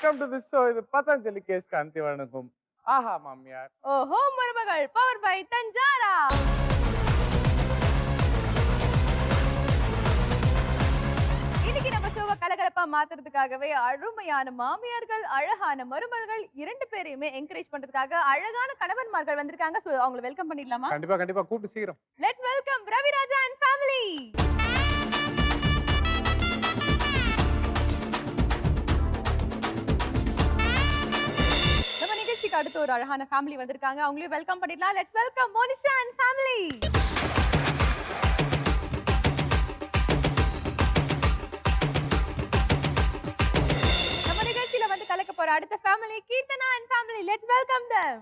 Welcome to this show. இது Patanjali case Gandhi வணக்கம். ஆஹா மாமியார். ஓஹோ மருமகள் பவர் பை தஞ்சாரா. இன்னைக்கு நம்ம ஷோவை கலகலப்பா மாத்துறதுக்காகவே அருமையான மாமியார்கள், அழகான மருமகள் இரண்டு பேரையுமே என்கரேஜ் பண்றதுக்காக அழகான கணவன்மார்கள் வந்திருக்காங்க. சோ அவங்களை வெல்கம் பண்ணிடலாமா? கண்டிப்பா கண்டிப்பா கூப்பிட்டு சீக்கிரம். Let's welcome Raviraja and family. நம்ம நிகழ்ச்சிக்கு அடுத்து ஒரு அழகான ஃபேமிலி வந்திருக்காங்க. அவங்களையும் வெல்கம் பண்ணிடலாம். Let's welcome Monisha and family. நம்ம நிகழ்ச்சியில வந்து கலக்க போற அடுத்த family Keerthana and family. Let's welcome them.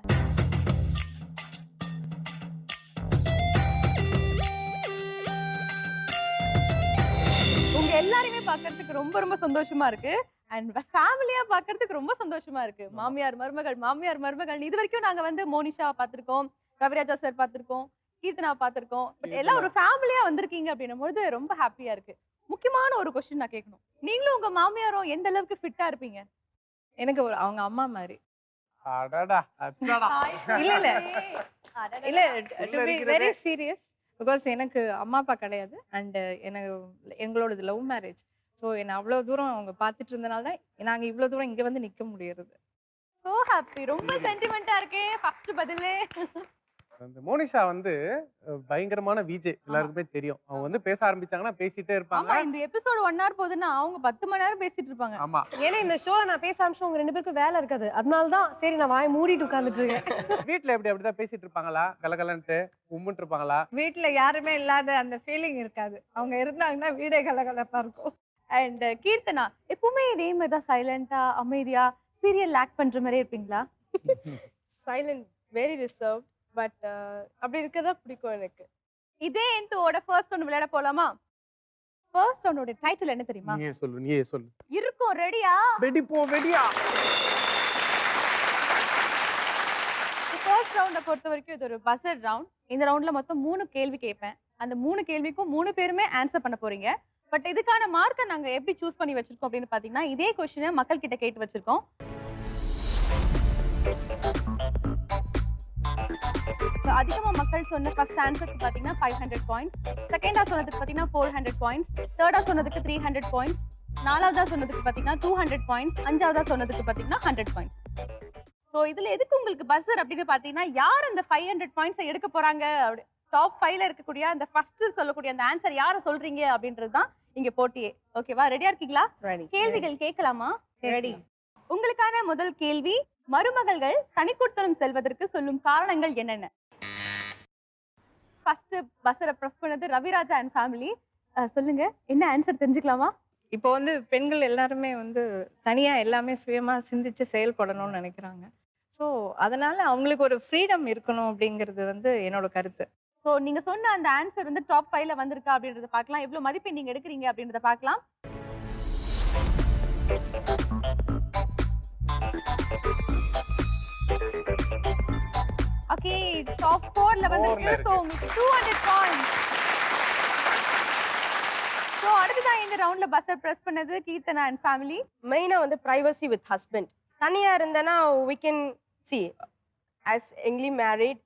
உங்க எல்லாரையுமே பார்க்கிறதுக்கு ரொம்ப ரொம்ப சந்தோஷமா இருக்கு. அண்ட் ஃபேமிலியா பார்க்கிறதுக்கு ரொம்ப சந்தோஷமா இருக்கு. மாமியார் மருமகள் மாமியார் மருமகள் இது வரைக்கும் நாங்க வந்து மோனிஷா பார்த்திருக்கோம், ரவிராஜா சார் பார்த்திருக்கோம், கீர்த்தனா பார்த்திருக்கோம். பட் எல்லாம் ஒரு ஃபேமிலியா வந்திருக்கீங்க அப்படின்னும்போது ரொம்ப ஹாப்பியா இருக்கு. முக்கியமான ஒரு क्वेश्चन நான் கேட்கணும். நீங்களும் உங்க மாமியாரும் எந்த அளவுக்கு ஃபிட்டா இருப்பீங்க? எனக்கு அவங்க அம்மா மாதிரி. அடடா அச்சடா. இல்ல இல்ல இல்ல to be very serious because எனக்கு அம்மா அப்பா கிடையாது அண்ட் எனக்கு எங்களோடது லவ் மேரேஜ். ஸோ என்ன அவ்வளோ தூரம் அவங்க பார்த்துட்டு இருந்தனால தான் நாங்க இவ்வளோ தூரம் இங்க வந்து நிக்க முடியறது. So happy. ரொம்ப சென்டிமெண்டா இருக்கே ஃபர்ஸ்ட் பதிலே. அந்த மோனிஷா வந்து பயங்கரமான விஜே எல்லாருக்குமே தெரியும். அவங்க வந்து பேச ஆரம்பிச்சாங்கன்னா பேசிட்டே இருப்பாங்க. ஆமா இந்த எபிசோட் 1 hour போகுதுன்னா அவங்க 10 மணி நேரம் பேசிட்டு இருப்பாங்க. ஆமா. ஏன்னா இந்த ஷோல நான் பேச ஆரம்பிச்சா உங்க ரெண்டு பேருக்கு வேலை இருக்காது. அதனால தான் சரி நான் வாய் மூடிட்டு உட்கார்ந்துட்டு இருக்கேன். வீட்ல எப்படி அப்படிதான் பேசிட்டு இருப்பாங்களா? கலகலன்ட்டு உம்முன்னு இருப்பாங்களா? வீட்டுல யாருமே இல்லாத அந்த ஃபீலிங் இருக்காது. அவங்க இருந்தாங்கன்னா வீடே கலகலப்பா இருக்கும். அண்ட் கீர்த்தனா எப்பவுமே இதே மாதிரி தான் சைலண்டா அமைதியா சீரியல் ஆக்ட் பண்ற மாதிரி இருப்பீங்களா? Silent, very reserve. பட் அப்படி இருக்கதா பிடிக்கும் எனக்கு. இதே என்டோட ஃபர்ஸ்ட் ரவுண்ட் விளையாட போலாமா? ஃபர்ஸ்ட் ரவுண்டோட டைட்டில் என்ன தெரியுமா? நீயே சொல்லு. இருக்கும் ரெடியா? வெடி போ வெடியா. ஃபர்ஸ்ட் ரவுண்ட பொறுத்த வரைக்கும் இது ஒரு பஸர் ரவுண்ட். இந்த ரவுண்ட்ல மொத்தம் 3 கேள்வி கேட்பேன். அந்த 3 கேள்விக்கும் 3 பேருமே ஆன்சர் பண்ண போறீங்க. பட் இதுக்கான மார்க்கை நாங்க எப்படி சூஸ் பண்ணி வச்சிருக்கோம் அப்படின்னு பாத்தீங்கன்னா இதே क्वेश्चனை மக்கள் கிட்ட கேட்டு வச்சிருக்கோம். அதிகமா மக்கள் சொன்ன ஃபர்ஸ்ட் ஆன்சருக்கு பாத்தீங்கன்னா 500 பாயிண்ட்ஸ், செகண்டா சொன்னதுக்கு பாத்தீங்கன்னா 400 பாயிண்ட்ஸ், தேர்டா சொன்னதுக்கு 300 பாயிண்ட்ஸ், நாலாவதா சொன்னதுக்கு பாத்தீங்கன்னா 200 பாயிண்ட்ஸ், அஞ்சாவதா சொன்னதுக்கு பாத்தீங்கன்னா 100 பாயிண்ட்ஸ். சோ இதுல எதுக்கு உங்களுக்கு பஸர் அப்படின்னு பாத்தீங்கன்னா யார் அந்த 500 பாயிண்ட்ஸை எடுக்க போறாங்க, டாப் 5ல இருக்கக்கூடிய அந்த ஃபர்ஸ்ட் சொல்லக்கூடிய அந்த ஆன்சர் யார சொல்றீங்க அப்படின்றது தான் இங்க போட்டியே. ஓகேவா? ரெடியா இருக்கீங்களா? கேள்விகள் கேட்கலாமா? ரெடி. உங்களுக்கான முதல் கேள்வி, மருமகள்கள் தனிக்குடித்தனம் செல்வதற்கு சொல்லும் காரணங்கள் என்னென்ன? ஃபர்ஸ்ட் பஸரை பிரஸ் பண்ணது ரவிராஜா அண்ட் ஃபேமிலி. சொல்லுங்க, என்ன ஆன்சர் தெரிஞ்சுக்கலாமா? இப்போ வந்து பெண்கள் எல்லாருமே வந்து தனியா எல்லாமே சுயமா சிந்திச்சு செயல்படணும்னு நினைக்கிறாங்க. ஸோ அதனால அவங்களுக்கு ஒரு ஃப்ரீடம் இருக்கணும் அப்படிங்கிறது வந்து என்னோட கருத்து. சோ நீங்க சொன்ன அந்த ஆன்சர் வந்து டாப் 5ல வந்திருக்கா அப்படின்றத பார்க்கலாம். எவ்வளவு மதிப்பெண் நீங்க எடுக்கிறீங்க அப்படின்றத பார்க்கலாம். ஓகே, டாப் 4ல வந்திருக்கு. சோ உங்களுக்கு 200 பாயிண்ட்ஸ். சோ அடுத்ததான் இந்த ரவுண்ட்ல பஸர் பிரஸ் பண்ணது கீர்த்தனா அண்ட் ஃபேமிலி. மெயினா வந்து பிரைவசி வித் ஹஸ்பண்ட். தனியா இருந்தேன்னா we can see as youngly married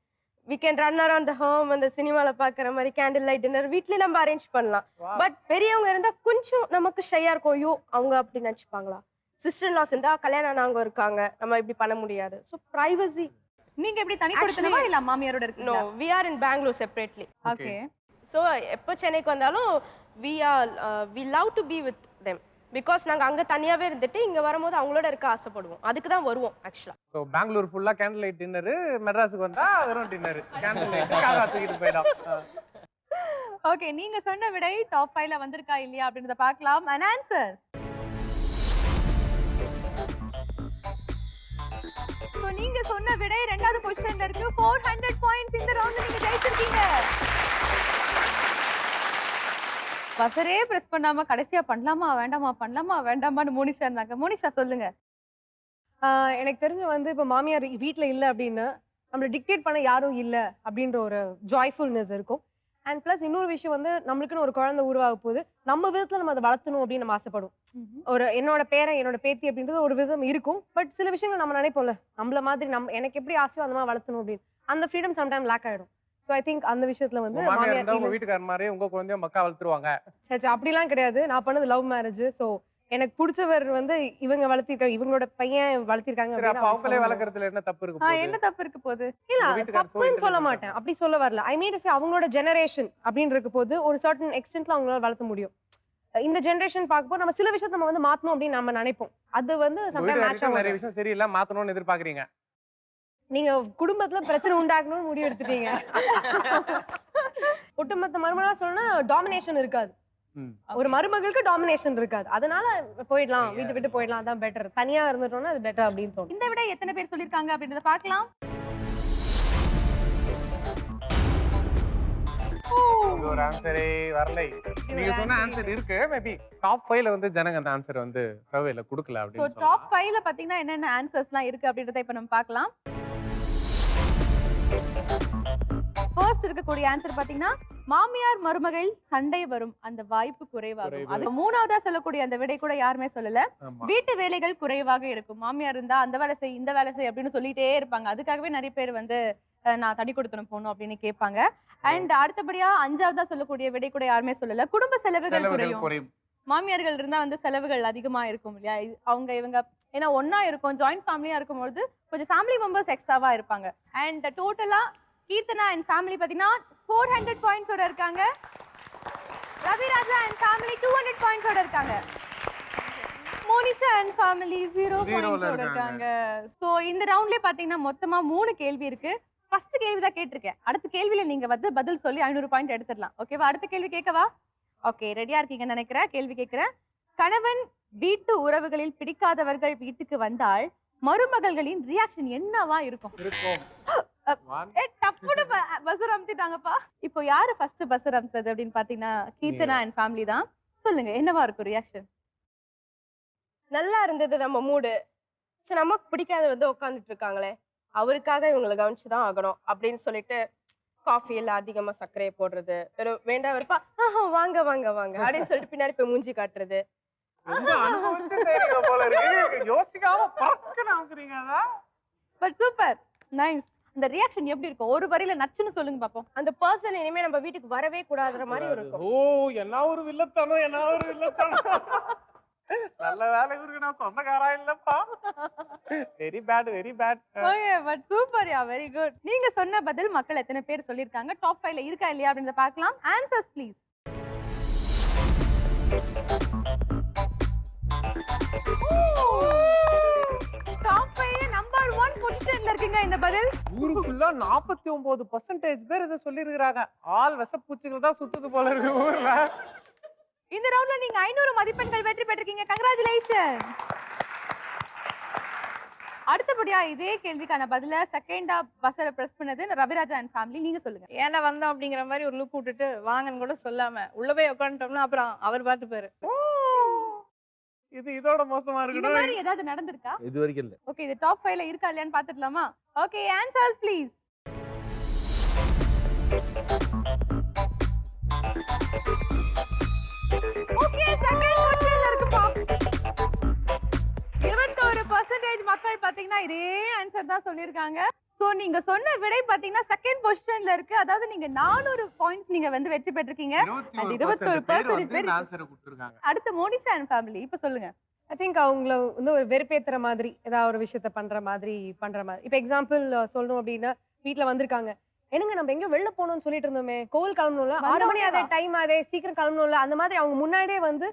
we can run around the home. அந்த சினிமால பாக்குற மாதிரி கேண்டில் லைட் டின்னர் வீட்லயே நம்ம அரேஞ்ச் பண்ணலாம். பட் பெரியவங்க இருந்தா கொஞ்சம் நமக்கு ஷையா இருக்கும். ஐயோ அவங்க அப்படி நினைச்சுப்பாங்களா, சிஸ்டர் லாஸ் இருந்தா கல்யாணம் ஆனவங்க இருக்காங்க, நம்ம இப்படி பண்ண முடியாது. So privacy. நீங்க எப்படி தனி கொடுத்தனமா இல்ல மாமியாரோட நோ, இருக்கீங்களா? we are in Bangalore separately. Okay. So எப்போ சென்னைக்கு வந்தாலும் we love to be with them because நாங்க அங்க தனியாவே இருந்துட்டு இங்க வரும்போது அவங்களோட இருக்க ஆசைப்படுவோம். அதுக்கு தான் வருவோம் ஆக்சுவலா. சோ பெங்களூர் ஃபுல்லா கேண்டில் லைட் டின்னர், மெட்ராஸுக்கு வந்தா வெறும் டின்னர். கேண்டில் லைட் காரா தூக்கிட்டு போய்டும். ஓகே, நீங்க சொன்ன விடை டாப் 5ல வந்திருக்கா இல்லையா அப்படின்றத பார்க்கலாம். an answer. சோ நீங்க சொன்ன விடை இரண்டாவது பொசிஷன்ல இருக்கு. 400 பாயிண்ட்ஸ். இந்த ரவுண்ட்ல நீங்க ஜெயிச்சிருக்கீங்க. பஸரே பிரஸ் பண்ணாம கடைசியா பண்ணலாமா வேண்டாமா பண்ணலாமா வேண்டாமான்னு மோனிஷா இருந்தாங்க. மோனிஷா சொல்லுங்க. எனக்கு தெரிஞ்சு வந்து இப்போ மாமியார் வீட்டில் இல்லை அப்படின்னு நம்மளை டிக்டேட் பண்ண யாரும் இல்லை அப்படின்ற ஒரு ஜாய்ஃபுல்னஸ் இருக்கும். அண்ட் ப்ளஸ் இன்னொரு விஷயம் வந்து நம்மளுக்குன்னு ஒரு குழந்தை உருவாக போகுது, நம்ம விதத்துல நம்ம அதை வளர்த்தணும் அப்படின்னு நம்ம ஆசைப்படுவோம். ஒரு என்னோட பேரன் என்னோட பேத்தி அப்படின்றது ஒரு விதம் இருக்கும். பட் சில விஷயங்கள் நம்ம நினைப்போம்ல, நம்மள மாதிரி எனக்கு எப்படி ஆசையோ அந்த மாதிரி வளர்த்தணும் அப்படின்னு. அந்த ஃப்ரீடம் சம்டைம் லேக் ஆயிடும். ஸோ ஐ திங்க் அந்த விஷயத்துல வந்து உங்க மாமியார் இருந்தா மாமியார் உங்க வீட்டுக்காரர் மாதிரி உங்க குழந்தையும் மக்கா வளர்த்துருவாங்க. சரி அப்படிலாம் கிடையாது. நான் பண்ணது லவ் மேரேஜ். ஸோ எனக்கு பிடிச்சவர் வந்து இவங்க வளர்த்திருக்காங்க, இவங்களோட பையன் வளர்த்திருக்காங்க சரி, அப்ப அப்படின்னு அவங்களே வளர்க்கறதுல என்ன தப்பு இருக்கு போகுது? என்ன தப்பு இருக்க போகுது? இல்ல உங்க வீட்டுக்காரர் so தப்புன்னு சொல்ல intelligent மாட்டேன், அப்படி சொல்ல வரல. ஐ மீன் அவங்களோட ஜெனரேஷன் அப்படின்னு இருக்க போது ஒரு சர்டன் எக்ஸ்டென்ட்ல அவங்களால வளர்த்த முடியும். இந்த ஜெனரேஷன் பார்க்கும்போது நம்ம சில விஷயத்தை நம்ம வந்து மாத்தணும் அப்படின்னு நம்ம நினைப்போம். அது வந்து உங்க சம்டைம் மேட்ச் வீட்டுக்காரருக்கு நிறைய ஆகும். விஷயம் சரியில்லை, மாத்தணும்னு எதிர்பார்க்கறீங்க. நீங்க குடும்பத்துல பிரச்சனை உண்டாக்கணும்னு முடிவு எடுத்துட்டீங்க. ஒட்டுமொத்த மருமகளா சொல்லணும்னா டாமினேஷன் இருக்காது. ம். ஒரு மருமகளுக்கு டாமினேஷன் இருக்காது. அதனால போயிடலாம், வீட்டு விட்டு போயிடலாம், அதான் பெட்டர். தனியா இருந்துட்டோம்னா அது பெட்டர் அப்படின்னு தோணும். இந்த விட எத்தனை பேர் சொல்லிருக்காங்க அப்படின்றத பார்க்கலாம். இது ஒரு ஆன்சரே வரலை. நீங்க சொன்ன ஆன்சர் இருக்கு. மேபி டாப் 5ல வந்து ஜனங்க அந்த ஆன்சர் வந்து சர்வேல கொடுக்கல சோ அப்படின்னு டாப் சொல்லலாம். 5ல பாத்தீங்கன்னா என்னென்ன ஆன்சர்ஸ்லாம் இருக்கு அப்படின்றத இப்ப நம்ம பார்க்கலாம். ஃபர்ஸ்ட் இருக்கக்கூடிய ஆன்சர் பாத்தீங்கன்னா மாமியார் மருமகள் சண்டை வரும், அந்த வாய்ப்பு குறைவாகும். குறைவு. அது மூணாவதா சொல்லக்கூடிய அந்த விடை கூட யாருமே சொல்லல. ஆமா. வீட்டு வேலைகள் குறைவாக இருக்கும். மாமியார் இருந்தா அந்த வேலை செய் இந்த வேலை செய் அப்படின்னு சொல்லிட்டே இருப்பாங்க. அதுக்காகவே நிறைய பேர் வந்து நான் தடி கொடுத்தனும் போகணும் அப்படின்னு கேட்பாங்க. அண்ட் அடுத்தபடியா 5வதா சொல்லக்கூடிய விடை கூட யாருமே சொல்லல. குடும்ப செலவுகள் செலவுகள் குறையும். குறையும். மாமியார்கள் இருந்தா வந்து செலவுகள் அதிகமா இருக்கும் இல்லையா? அவங்க இவங்க ஏன்னா ஒண்ணா இருக்கும், ஜாயிண்ட் ஃபேமிலியா இருக்கும்போது கொஞ்சம் ஃபேமிலி மெம்பர்ஸ் எக்ஸ்ட்ராவா இருப்பாங்க. அண்ட் டோட்டலா கீர்த்தனா அண்ட் ஃபேமிலி பாத்தீங்கன்னா 400 பாயிண்ட்ஸோட இருக்காங்க. ரவிராஜா அண்ட் ஃபேமிலி 200 பாயிண்ட்ஸோட இருக்காங்க. மோனிஷா அண்ட் ஃபேமிலி 0 பாயிண்ட்ஸோட இருக்காங்க. சோ இந்த ரவுண்ட்லயே பாத்தீங்கன்னா மொத்தமா 3 கேள்வி இருக்கு. ஃபர்ஸ்ட் கேள்வி தான் கேட்டிருக்கேன். அடுத்த கேள்வியில நீங்க வந்து பதில் சொல்லி 500 பாயிண்ட் எடுத்துடலாம். ஓகேவா? அடுத்த கேள்வி கேட்கவா? ஓகே, ரெடியா இருக்கீங்கன்னு நினைக்கிறேன். கேள்வி கேட்கிறேன். கணவன் வீட்டு உறவுகளில் பிடிக்காதவர்கள் வீட்டுக்கு வந்தால் மருமகள்களின் ரியாக்ஷன் என்னவா இருக்கும்? இருக்கும். டப்புனு பஸ்ஸர் அமுத்திட்டாங்கப்பா. இப்போ யாரு ஃபர்ஸ்ட் பஸ்ஸர் அமுத்தது அப்படின்னு பாத்தீங்கன்னா கீர்த்தனா அண்ட் ஃபேமிலி தான். சொல்லுங்க, என்னவா இருக்கும் ரியாக்ஷன்? நல்லா இருந்தது நம்ம மூடு. சரி, நமக்கு பிடிக்காத வந்து உட்காந்துட்டு இருக்காங்களே, அவருக்காக இவங்களை கவனிச்சுதான் ஆகணும் அப்படின்னு சொல்லிட்டு காஃபி எல்லாம் அதிகமா சர்க்கரையை போடுறது, வேண்டாம் இருப்பா வாங்க வாங்க வாங்க அப்படின்னு சொல்லிட்டு பின்னாடி போய் மூஞ்சி காட்டுறது. ரொம்ப அனுபவிச்சு செய்றீங்க போல இருக்கு. யோசிக்காம பறக்கன்னு அமுக்குறீங்க. அதான். But super, nice. அந்த ரியாக்ஷன் எப்படி இருக்கும்? ஒரு வரியில நச்சுன்னு சொல்லுங்க பாப்போம். அந்த பர்சன் இனிமே நம்ம வீட்டுக்கு வரவே கூடாதுற மாதிரி இருக்கும். ஓ, என்ன ஒரு வில்லத்தனம், என்ன ஒரு வில்லத்தனம். நல்ல வேலை இவருக்கு நான் சொந்தக்காரா இல்லப்பா. Very bad, very bad. Okay, but super yeah, very good. நீங்க சொன்ன பதில் மக்கள் எத்தனை பேர் சொல்லிருக்காங்க, டாப் 5ல இருக்கா இல்லையா அப்படின்றத பார்க்கலாம். Answers please. டாப் 5ல நம்பர் 1 பொசிஷன்ல இருக்கீங்க இந்த பதில். ஊருக்குள்ள 49% பேர் இதை சொல்லிருக்காங்க. ஆள் விஷப்பூச்சிகள் தான் சுத்துது போல இருக்கு ஊர்ல. இந்த ரவுண்ட்ல நீங்க 500 மதிப்பெண்கள் வெற்றி பெற்றிருக்கீங்க. கங்க்ராச்சுலேஷன். அடுத்தபடியா இதே கேள்விக்கான பதில செகண்டா பஸ்ஸரை பிரஸ் பண்ணது ரவிராஜா அண்ட் ஃபேமிலி. நீங்க சொல்லுங்க. ஏன்னா வந்தோம் அப்படிங்கிற மாதிரி ஒரு லுக் விட்டுட்டு வாங்கன்னு கூட சொல்லாம உள்ள போய் உட்காந்துட்டோம்னா அப்புறம் அவர் பார்த்துப்பாரு. இது இதோட மோசமா இந்த இருக்கணும். மாதிரி ஏதாவது நடந்திருக்கா? இது வரைக்கும் இல்ல. ஓகே, இது டாப் 5ல இருக்கா இல்லையான்னு பாத்துடலாமா? Okay, answers please. Okay, second பொசிஷன்ல இருக்குப்பா. 21% மக்கள் பாத்தீங்கன்னா இதே ஆன்சர் தான் சொல்லிருக்காங்க. சோ நீங்க சொன்ன விடை பாத்தீங்கன்னா செகண்ட் பொசிஷன்ல இருக்கு. அதாவது நீங்க 400 பாயிண்ட்ஸ் நீங்க வந்து வெற்றி பெற்றிருக்கீங்க. 21% பேர் இந்த ஆன்சரை கொடுத்திருக்காங்க. அடுத்து மோனிஷா அண்ட் ஃபேமிலி இப்ப சொல்லுங்க. ஐ திங்க் அவங்கள வந்து ஒரு வெறுப்பேத்துற மாதிரி ஏதாவது ஒரு விஷயத்த பண்ற மாதிரி. இப்போ எக்ஸாம்பிள் சொல்லணும் அப்படின்னா, வீட்டுல வந்திருக்காங்க, என்னங்க நம்ம எங்கேயும் வெளில போகணும்னு சொல்லிட்டு இருந்தோமே, கோவில் கிளம்பணும்ல, 6 மணி அதே டைம் அதே சீக்கிரம் கிளம்பணும்ல, அந்த மாதிரி அவங்க முன்னாடியே வந்து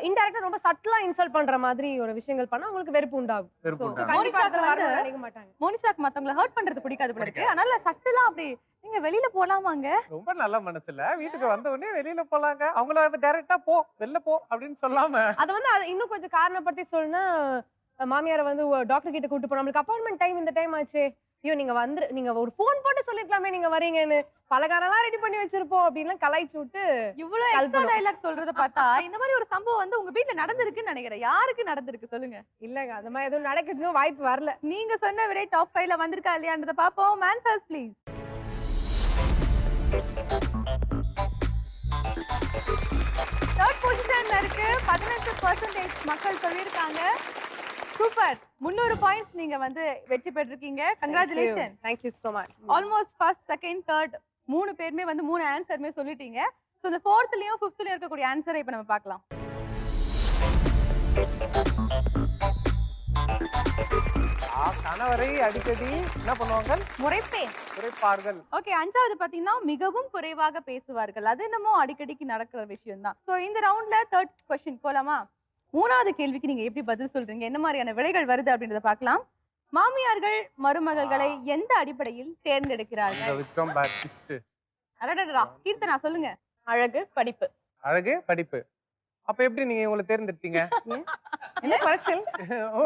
இன்டைரக்டா ரொம்ப சட்டலா இன்சல்ட் பண்ற மாதிரி ஒரு விஷயங்கள் பண்ணா அவங்களுக்கு வெறுப்பு உண்டாகும். வெறுப்பு So, உண்டாகும். மோனிஷாக்கு கண்டிப்பா வந்து வரணும்னு நினைக்க மாட்டாங்க. மோனிஷாக்கு மத்தவங்கள ஹர்ட் பண்றது பிடிக்காது போல இருக்கு. அதனால சட்டலா அப்படி நீங்க வெளியில போலாமாங்க? ரொம்ப நல்ல மனசுல வீட்டுக்கு வந்த உடனே வெளியில போலாங்க. அவங்கள டைரக்டா போ, வெளில போ அப்படின்னு சொல்லாம அது வந்து அது இன்னும் கொஞ்சம் காரணப்படுத்தி சொல்லணும்னா, மாமியாரை வந்து டாக்டர் கிட்ட கூட்டு போனோம், நம்மளுக்கு அப்பாயின்மெண்ட் டைம் இந்த டைம் ஆச்சு, ஐயோ நீங்க ஒரு ஃபோன் போட்டு சொல்லிருக்கலாமே நீங்க வரீங்கன்னு, பலகாரம்லாம் ரெடி பண்ணி வச்சிருப்போம் அப்படின்லாம் கலாய்ச்சி விட்டு. இவ்வளவு எக்ஸ்ட்ரா டயலாக் சொல்றத பார்த்தா இந்த மாதிரி ஒரு சம்பவம் வந்து உங்க வீட்ல நடந்திருக்குன்னு நினைக்கிறேன். யாருக்கு நடந்திருக்கு சொல்லுங்க. இல்லங்க, அந்த மாதிரி எதுவும் நடக்கிறதுக்கு வாய்ப்பு வரல. நீங்க சொன்ன விடை டாப் 5ல வந்திருக்கா இல்லையான்றத பாப்போம். Answers please. 95% மக்கள் சொல்லியிருக்காங்க. சூப்பர். 300 பாயிண்ட்ஸ் நீங்க வந்து வெற்றி பெற்றிருக்கீங்க. Congratulation. Thank you so much. Almost first, second, third 3 பேருமே வந்து 3 ஆன்சருமே சொல்லிட்டீங்க. ஸோ இந்த 4த்லயும் 5த்லயும் இருக்கக்கூடிய ஆன்சரை இப்போ நம்ம பார்க்கலாம். கணவரை அடிக்கடி என்ன பண்ணுவாங்க? முறைப்பேன். குறைப்பார்கள். ஓகே, 5வது பாத்தீங்கன்னா மிகவும் குறைவாக பேசுவார்கள். அது என்னமோ அடிக்கடிக்கு நடக்கிற விஷயம் தான். ஸோ இந்த ரவுண்ட்ல 3rd கொஸ்டின் போலாமா? 3வது கேள்விக்கு நீங்க எப்படி பதில் சொல்றீங்க, என்ன மாதிரியான விடைகள் வருது அப்படின்றத பார்க்கலாம். மாமியார்கள் மருமகள்களை எந்த அடிப்படையில் தேர்ந்தெடுக்கிறார்கள்? அடடடா, கீர்த்தனா சொல்லுங்க. அழகு, படிப்பு. அழகு, படிப்பு. அப்ப எப்படி நீங்க இவங்களை தேர்ந்தெடுத்தீங்க? என்ன குறைச்சல்? ஓ,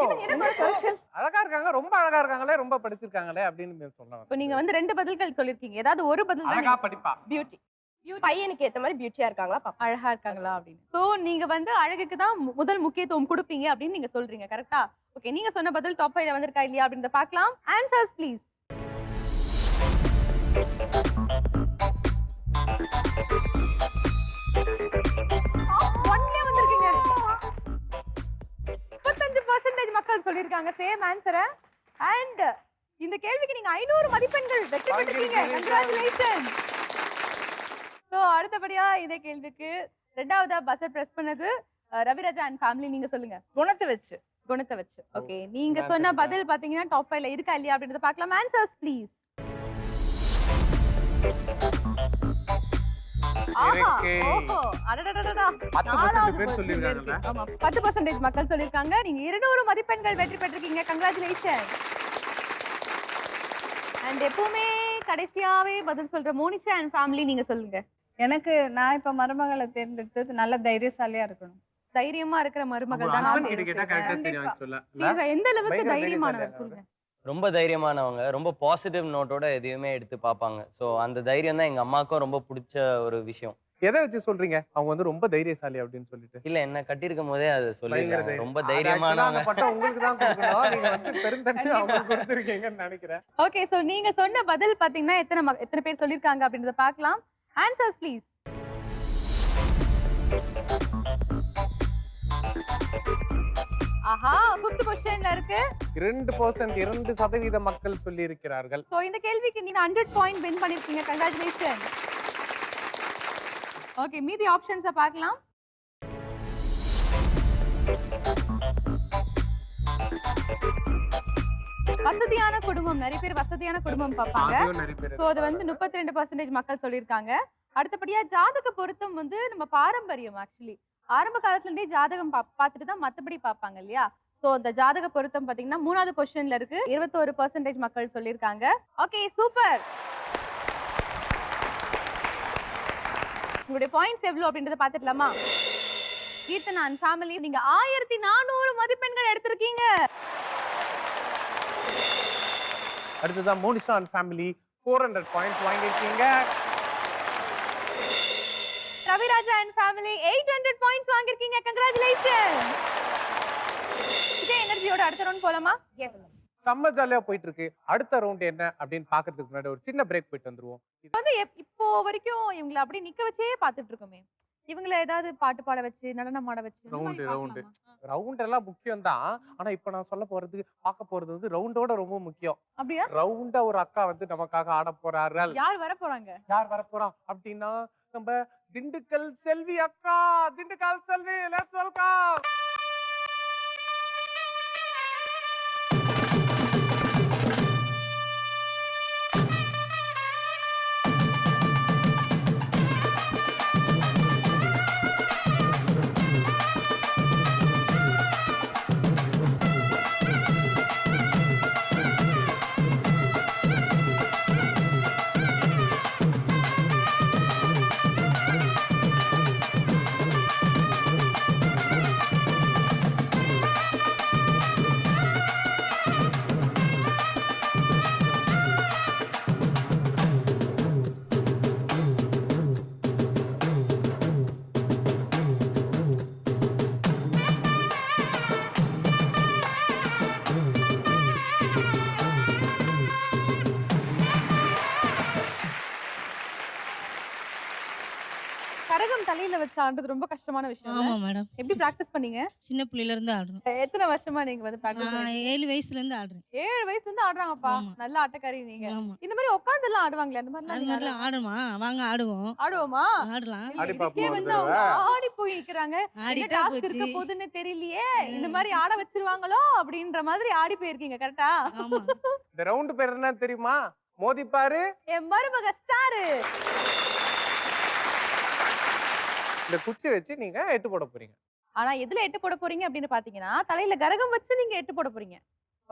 அழகா இருக்காங்க, ரொம்ப அழகா இருக்காங்களே, ரொம்ப படிச்சிருக்காங்களே அப்படின்னு சொல்லலாம். இப்போ நீங்க வந்து 2 பதில்கள் சொல்லிருக்கீங்க. ஏதாவது ஒரு பதில் தான். அழகா, படிப்பா. பியூட்டி. பையனுக்கு ஏத்த மாதிரி பியூட்டியா இருக்காங்களா பாப்பா. அழகா இருக்காங்களா அப்படின்னு. சோ நீங்க வந்து அழகுக்கு தான் முதல் முக்கியத்துவம் கொடுப்பீங்க அப்படின்னு நீங்க சொல்றீங்க. கரெக்ட்டா? ஓகே, நீங்க சொன்ன பதில் டாப் 5ல வந்திருக்கா இல்லையா அப்படின்றத பார்க்கலாம். Answers please. ஒன்லயே வந்திருக்கீங்க. 35% மக்கள் சொல்லிருக்காங்க சேம் ஆன்சரை. அண்ட் இந்த கேள்விக்கு நீங்க 500 மதிப்பெண்கள் வெற்றி பெற்றிருக்கீங்க. கங்க்ராச்சுலேஷன். சோ அடுத்தபடியா இதே கேள்விக்கு 2வதா பஸர் பிரஸ் பண்ணது ரவிராஜா அண்ட் ஃபேமிலி. நீங்க சொல்லுங்க. குணத்தை வச்சு. குணத்தை வச்சு. ஓகே, நீங்க சொன்ன பதில் பாத்தீங்கன்னா டாப் 5ல இருக்கா இல்லையா அப்படின்றத பார்க்கலாம். Answers please. ஓஹோ, அடடடடடா. 10% பேர் சொல்லிருக்காங்க. ஆமா, 10% மக்கள் சொல்லிருக்காங்க. நீங்க 200 மதிப்பெண்கள் வெற்றி பெற்றிருக்கீங்க. கங்க்ராச்சுலேஷன். அண்ட் எப்பவுமே கடைசியாவே பதில் சொல்ற மோனிஷா அண்ட் ஃபேமிலி நீங்க சொல்லுங்க. எனக்கு நான் இப்ப மருமகளை தேர்ந்தெடுத்தது நல்ல தைரியசாலியா இருக்கணும். தைரியமா இருக்கிற மருமகள் தான். ஹஸ்பண்ட் கிட்ட கேட்டா கரெக்ட்டா தெரியும் சொல்ல. எந்த அளவுக்கு பயங்கர தைரியமானவர் சொல்லுங்க. ரொம்ப தைரியமானவங்க, ரொம்ப பாசிட்டிவ் நோட்டோட எதையுமே எடுத்து பார்ப்பாங்க. ஸோ அந்த தைரியம் தான் எங்க அம்மாவுக்கும் ரொம்ப பிடிச்ச ஒரு விஷயம். எதை வச்சு சொல்றீங்க அவங்க வந்து ரொம்ப தைரியசாலி அப்படின்னு சொல்லிட்டு? இல்ல, என்ன கட்டியிருக்கும் போதே அதை பயங்கர சொல்லிருக்காங்க. தைரியம். ரொம்ப அது actually தைரியமானவங்க. அந்த பட்டம் உங்களுக்கு தான் கொடுக்கணும். நீங்க வந்து பெருந்தன்மை அவங்களுக்கு கொடுத்திருக்கீங்கன்னு நினைக்கிறேன். ஓகே, சோ நீங்க சொன்ன பதில் பாத்தீங்கன்னா எத்தனை பேர் சொல்லிருக்காங்க அப்படின்றத பார்க்கலாம். Answers please. ஆஹா, 5th பொசிஷன்ல இருக்கு. 2% மக்கள் சொல்லி இருக்கிறார்கள். சோ இந்த கேள்விக்கு நீங்க 100 பாயிண்ட் வின் பண்ணிருக்கீங்க. கங்க்ராச்சுலேஷன். ஓகே, மீதி ஆப்ஷன்ஸை பார்க்கலாம். வசதியான குடும்பம், நிறைய பேர் வசதியான குடும்பம் பார்ப்பாங்க. அதுவும் நிறைய பேர். சோ அது வந்து 32% மக்கள் சொல்லியிருக்காங்க. அடுத்தபடியா ஜாதக பொருத்தம் வந்து நம்ம பாரம்பரியம். ஆக்சுவலி ஆரம்ப காலத்துல இருந்தே ஜாதகம் பார்த்துட்டு தான் மத்தபடி பார்ப்பாங்க இல்லையா? சோ அந்த ஜாதக பொருத்தம் பாத்தீங்கன்னா 3வது பொசிஷன்ல இருக்கு. 21% மக்கள் சொல்லியிருக்காங்க. Okay, super. உங்களுடைய பாயிண்ட்ஸ் எவ்வளவு அப்படின்றத பாத்துடலாமா? கீர்த்தனா அண்ட் ஃபேமிலி நீங்க 1400 மதிப்பெண்கள் எடுத்திருக்கீங்க. அடுத்ததான் மோனிஷா அண்ட் ஃபேமிலி 400 பாயிண்ட்ஸ் வாங்கிருக்கீங்க. ரவிராஜா அண்ட் ஃபேமிலி 800 பாயிண்ட்ஸ் வாங்கிருக்கீங்க. கங்க்ராச்சுலேஷன். இதே எனர்ஜியோட அடுத்த ரவுண்ட் போலாமா? எஸ். செம்ம ஜாலியா போயிட்டு இருக்கு. அடுத்த ரவுண்ட் என்ன அப்படின்னு பாக்குறதுக்கு முன்னாடி ஒரு சின்ன பிரேக் போயிட்டு வந்துருவோம். வந்து இப்போ வரைக்கும் இவங்களை அப்படி நிக்க வச்சே பாத்துட்டு இருக்கோமே. இவங்களை ஏதாவது பாட்டு பாட வச்சு, நடனம் ஆட வச்சு ரவுண்ட் எல்லாம் முக்கியம் தான். ஆனா இப்ப நான் சொல்ல போறது, பார்க்க போறது வந்து ரவுண்டோட ரொம்ப முக்கியம். அப்படியா? ரவுண்டா ஒரு அக்கா வந்து நமக்காக ஆட போறார்கள். யார் வர போறாங்க? யார் வர போறா அப்படின்னா நம்ம திண்டுக்கல் செல்வி அக்கா. திண்டுக்கல் செல்வி, லெட்ஸ் வெல்கம். கரகம் தலையில வச்சு ஆடுறது ரொம்ப கஷ்டமான விஷயம். ஆமா மேடம். எப்படி பிராக்டிஸ் பண்ணீங்க? சின்ன பிள்ளையில இருந்து ஆடுறோம். எத்தனை வருஷமா நீங்க வந்து பிராக்டிஸ் நான் பண்ணீங்க? 7 வயசுல இருந்து ஆடுறேன். 7 வயசுல இருந்து ஆடுறாங்கப்பா. ஆமா. நல்ல ஆட்டக்காரி நீங்க. ஆமா. இந்த மாதிரி உட்கார்ந்து எல்லாம் ஆடுவாங்களே அந்த அது மாதிரி மாதிரிலாம் ஆடுமா? வாங்க ஆடுவோம். ஆடுவோமா? ஆடலாம். இல்ல, ஆடி இதுக்கே பாப்போம் ஒரு வந்து அவங்க தடவை. ஆடி போய் நிக்கிறாங்க. என்ன ஆடிட்டா டாஸ்க் போச்சு. இருக்க போகுதுன்னு தெரியலையே. இந்த மாதிரி ஆட வச்சிருவாங்களோ அப்படின்ற மாதிரி ஆடி போயிருக்கீங்க. கரெக்டா? ஆமா. இந்த ரவுண்ட் பேர் என்ன தெரியுமா? மோதி பாரு. என் மருமக ஸ்டார். இந்த குச்சி வச்சு நீங்க எட்டு போட போறீங்க. ஆனா எதுல எட்டு போட போறீங்க அப்படின்னு பாத்தீங்கன்னா தலையில கரகம் வச்சு நீங்க எட்டு போட போறீங்க.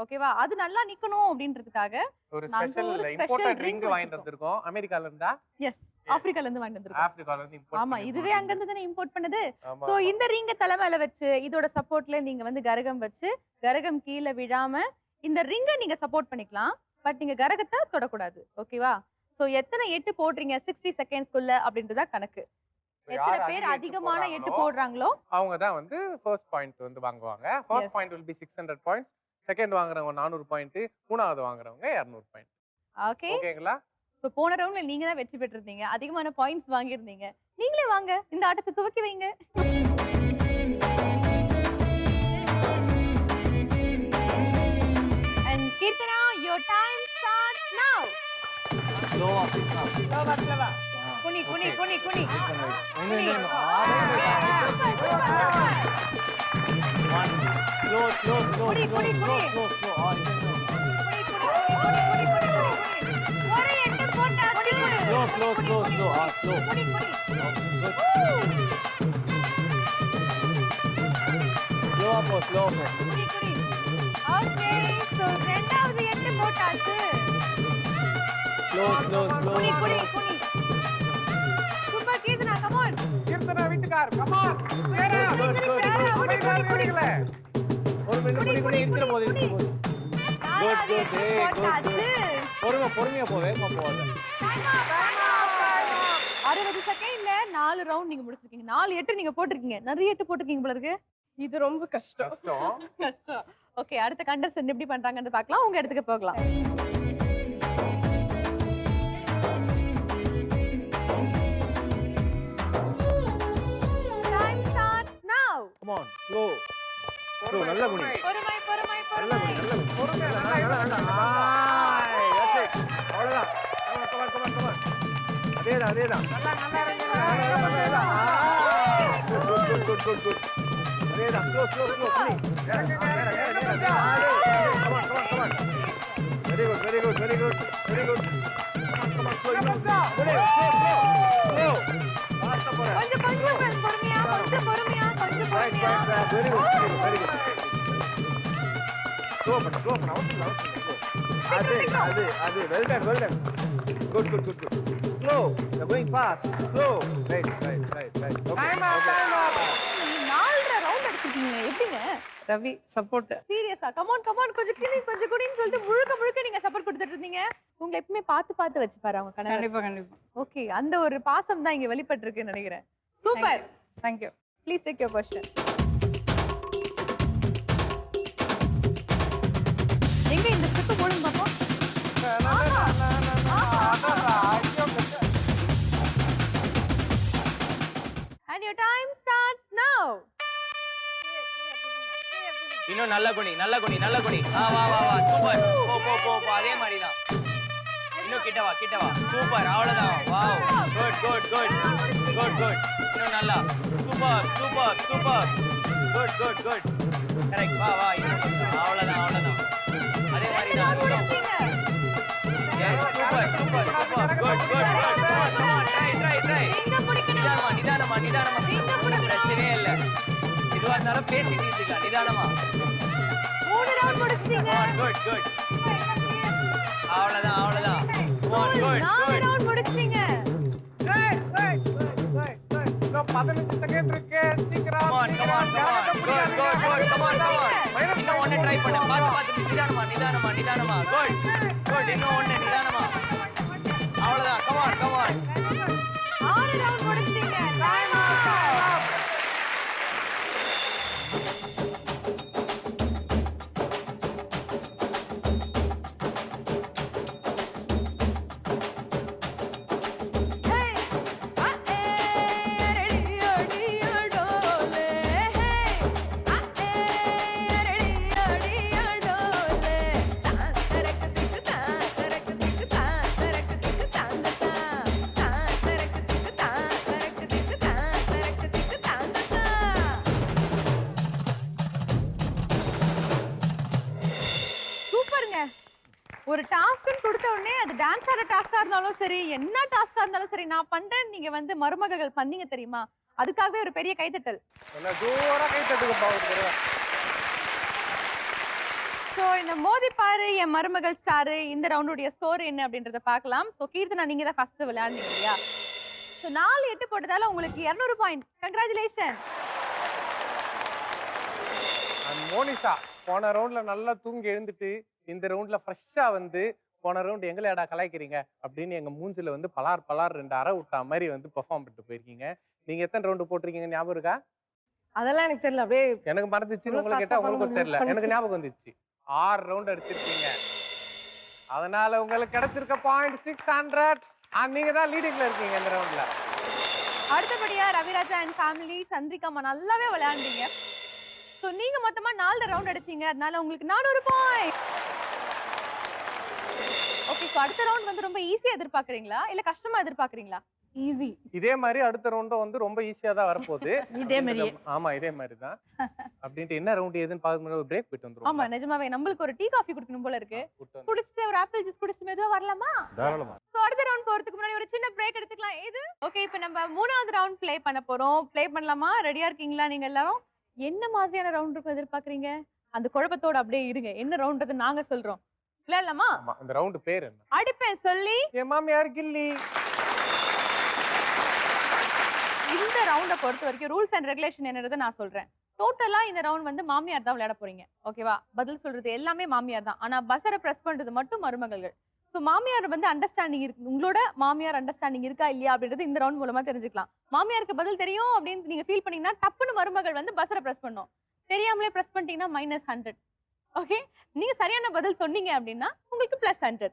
ஓகேவா? அது நல்லா நிக்கணும் அப்படின்றதுக்காக ஒரு நாங்க ஸ்பெஷல் ஒரு special இம்போர்ட்டட் ring ரிங் வாங்கிட்டு வச்சிருக்கோம். வந்திருக்கோம். அமெரிக்கால இருந்தா? எஸ் ஆப்பிரிக்கால இருந்து வாங்கிட்டு வந்திருக்கோம். ஆப்பிரிக்கால இருந்து இம்போர்ட் ஆமா இதுவே அங்க இருந்து தானே இம்போர்ட் பண்ணது. ஆமா. சோ இந்த ரிங்க தலை மேல வச்சு இதோட சப்போர்ட்ல நீங்க வந்து கரகம் வச்சு கரகம் கீழே விழாம இந்த ரிங்க நீங்க சப்போர்ட் பண்ணிக்கலாம். பட் நீங்க கரகத்தை தொடக்கூடாது. ஓகேவா? சோ எத்தனை எட்டு போடுறீங்க 60 செகண்ட்ஸ்க்குள்ள அப்படின்றதா கணக்கு. எத்தனை பேர் அதிகமான எட்டு போடுறாங்களோ அவங்க தான் வந்து ஃபர்ஸ்ட் பாயிண்ட் வந்து வாங்குவாங்க. First Yes. Point will be 600 points. Second வாங்குறவங்க 400 பாயிண்ட். மூணாவது வாங்குறவங்க 200 பாயிண்ட். ஓகே. ஓகேங்களா? சோ போன ரவுண்ட்ல நீங்க தான் வெற்றி பெற்றிருந்தீங்க. அதிகமான பாயிண்ட்ஸ் வாங்கியிருந்தீங்க. நீங்களே வாங்க இந்த ஆட்டத்தை துவக்கி வைங்க. And Kirtana, your time starts now. ஸ்லோவா. குனி குனி குனி குனி. குனி, குனி, குனி. ஒரு எட்டு போட்டாச்சு. குனி, குனி. குனி, குனி. Okay, so ரெண்டாவது எட்டு போட்டாச்சு. குனி, குனி, குனி. Super Keerthana, come on. Keerthana வீட்டுக்கார், come on. ஏறு. அமைதியா ஒரு மினிட் குடி இருக்கிற போது இருக்கிற போது. நாலாவது எட்டு போட்டாச்சு. பொறுமையா போ, வேகமா போகாத. 60 செகண்ட்ல 4 ரவுண்ட் நீங்க முடிச்சிருக்கீங்க. 4 எட்டு நீங்க போட்டிருக்கீங்க. நிறைய எட்டு போட்டிருக்கீங்க போல இருக்கு. இது ரொம்ப கஷ்டம். கஷ்டம். ஓகே அடுத்த கண்டஸ்டன்ட் எப்படி பண்றாங்கன்னு பார்க்கலாம். உங்க இடத்துக்கு போகலாம். Time starts now. Come on, slow. Slow, நல்ல குனி. பொறுமை பொறுமை நல்ல பொறுமை. குனி, நல்ல குனி. பொறுமையா, நல்லா. That's it. அவ்வளவுதான். Come on. அதேதான். நல்லா இறங்குங்க. Good. அதேதான். Slow. குனி. இறங்கு. Come on. Very good. Come on, slow. Slow. Fast போற. கொஞ்சம் பொறுமையா. Right. Very good. Slow பண்ணு. Slow. அது. Well done. Good. Slow. You're going fast. Slow. Right. Okay. Time up. 4 round அடிச்சிட்டீங்க. எப்படிங்க? ரவி சப்போர்ட். சீரியஸா? கமான் கொஞ்சம் குடின்னு சொல்லிட்டு முழுக்க நீங்க சப்போர்ட் கொடுத்துட்டு இருந்தீங்க. உங்களை எப்பவுமே பார்த்து வச்சு பாரு அவங்க கணவர். கண்டிப்பா. ஓகே அந்த ஒரு பாசம் தான் இங்க வெளிப்பட்டு இருக்குன்னு நினைக்கிறேன். Super. Thank you. Please take your question. எங்க இந்த ஸ்டெப் போடுங்க பாப்போம். And your time starts now. இன்னும் நல்ல குனி. வா. சூப்பர். போ. அதே மாதிரி தான். இன்னும் கிட்ட வா. சூப்பர். அவ்வளவுதான். வாவ். குட். இன்னும் நல்லா. சூப்பர். குட். கரெக்ட். வா. இன்னும் கொஞ்சம். அவ்வளவுதான். அதே மாதிரி தான். சூப்பர். குட். Try. எங்க பிடிக்கணும்? நிதானமா. பிரச்சனையே இல்ல. இதுவா இருந்தாலும் பேசி தீர்த்துக்கலாம். நிதானமா. 3 ரவுண்ட் முடிச்சிட்டீங்க. குட். அவ்வளவுதான். Cool. 4 ரவுண்ட் முடிச்சிட்டீங்க. இன்னும் 15 செகண்ட் இருக்கு. சீக்கிரம். Come on. இன்னும் ஒண்ணு ட்ரை பண்ணு. பார்த்து நிதானமா. குட். இன்னும் ஒண்ணு நிதானமா. அவ்வளவுதான். Come on. 6 ரவுண்ட் முடிச்சிட்டீங்க. Time up. ஒரு டாஸ்க்னு கொடுத்த உடனே அது டான்ஸ் ஆடுற டாஸ்கா இருந்தாலும் சரி, என்ன டாஸ்கா இருந்தாலும் சரி, நான் பண்றேன் நீங்க வந்து மருமகள் பண்ணீங்க தெரியுமா? அதுக்காகவே ஒரு பெரிய கைத்தட்டல். நல்லா ஜோரா கை தட்டுங்க பாவுக்கு. சோ இந்த மோதி பாரு என் மருமகள் ஸ்டார் இந்த ரவுண்டுடைய ஸ்கோர் என்ன அப்படின்றத பார்க்கலாம். சோ கீர்த்தனா நீங்க தான் ஃபர்ஸ்ட் விளையாடுனீங்க இல்லையா? சோ 4 8 போட்டதால உங்களுக்கு 200 பாயிண்ட். கங்க்ராச்சுலேஷன். மோனிஷா போன ரவுண்ட்ல நல்லா தூங்கி எழுந்துட்டு இந்த ரவுண்ட்ல ஃப்ரெஷ்ஷா வந்து போன ரவுண்ட் எங்களையாடா கலாய்க்கிறீங்க அப்படின்னு எங்க மூஞ்சில வந்து பலார் 2 அரை விட்டா மாதிரி வந்து பெர்ஃபார்ம் பண்ணிட்டு போயிருக்கீங்க. நீங்க எத்தனை ரவுண்டு போட்டிருக்கீங்க ஞாபகம் இருக்கா? அதெல்லாம் எனக்கு தெரியல, அப்படியே எனக்கு மறந்துச்சு. உங்களை கேட்டா உங்களுக்கு தெரியல, எனக்கு ஞாபகம் வந்துச்சு. 6 ரவுண்ட் அடிச்சிருக்கீங்க. அதனால உங்களுக்கு கிடைச்சிருக்க பாயிண்ட் 600. நீங்க தான் லீடிங்ல இருக்கீங்க இந்த ரவுண்ட்ல. அடுத்தபடியா ரவிராஜா அண்ட் ஃபேமிலி சந்திரிகாமா நல்லாவே விளையாண்டீங்க. சோ நீங்க மொத்தமா 4 ரவுண்ட் அடிச்சீங்க. அதனால உங்களுக்கு 400 பாயிண்ட். ஓகே, சோ அடுத்த ரவுண்ட் வந்து ரொம்ப ஈஸியா எதிர்பார்க்கறீங்களா இல்ல கஷ்டமா எதிர்பார்க்கறீங்களா? ஈஸி. இதே மாதிரி அடுத்த ரவுண்டும் வந்து ரொம்ப ஈஸியா தான் வரப்போகுது. இதே மாதிரியே. ஆமா இதே மாதிரி தான். அப்படின்ட்டு என்ன ரவுண்ட் ஏதுன்னு பார்க்க ஒரு பிரேக் போயிட்டு வந்துரும். ஆமா நிஜமாவே நம்மளுக்கு ஒரு டீ காஃபி குடிக்கணும் போல இருக்கு. குடிச்சிட்டு ஒரு ஆப்பிள் ஜூஸ் குடிச்சிட்டு மெதுவா வரலாமா? தாராளமா. சோ அடுத்த ரவுண்ட் போறதுக்கு முன்னாடி ஒரு சின்ன பிரேக் எடுத்துக்கலாம். இது ஓகே, இப்போ நம்ம 3வது ரவுண்ட் ப்ளே பண்ண போறோம். ப்ளே பண்ணலாமா? ரெடியா இருக்கீங்களா நீங்க எல்லாரும்? என்ன மாதிரியான ரவுண்ட் இருக்கும் எதிர்பார்க்கறீங்க? அந்த குழப்பத்தோட அப்படியே இருங்க. என்ன ரவுண்ட்றது நாங்க சொல்றோம். விளையாடலாமா? ஆமா, இந்த ரவுண்ட் பேர் என்ன? அடிப்பேன் சொல்லி என் மாமியார் கில்லி. இந்த ரவுண்ட பொறுத்த வரைக்கும் ரூல்ஸ் அண்ட் ரெகுலேஷன் என்னன்றதை நான் சொல்றேன். டோட்டலா இந்த ரவுண்ட் வந்து மாமியார் தான் விளையாட போறீங்க. ஓகேவா? பதில் சொல்றது எல்லாமே மாமியார் தான். ஆனா பஸரை பிரஸ் பண்றது மட்டும் மருமகள்கள். சோ மாமியார் வந்து அண்டர்ஸ்டாண்டிங் இருக்கு. உங்களோட மாமியார் அண்டர்ஸ்டாண்டிங் இருக்கா இல்லையா அப்படின்றது இந்த ரவுண்ட் மூலமா தெரிஞ்சுக்கலாம். மாமியாருக்கு பதில் தெரியும் அப்படின்னு நீங்க ஃபீல் பண்ணீங்கன்னா டப்புன்னு மருமகள் வந்து பஸரை பிரஸ் பண்ணும். தெரியாமலே பிரஸ் பண்ணிட்டீங்கன்னா -100. ஓகே, நீங்க சரியான பதில் சொன்னீங்க அப்படின்னா உங்களுக்கு +100.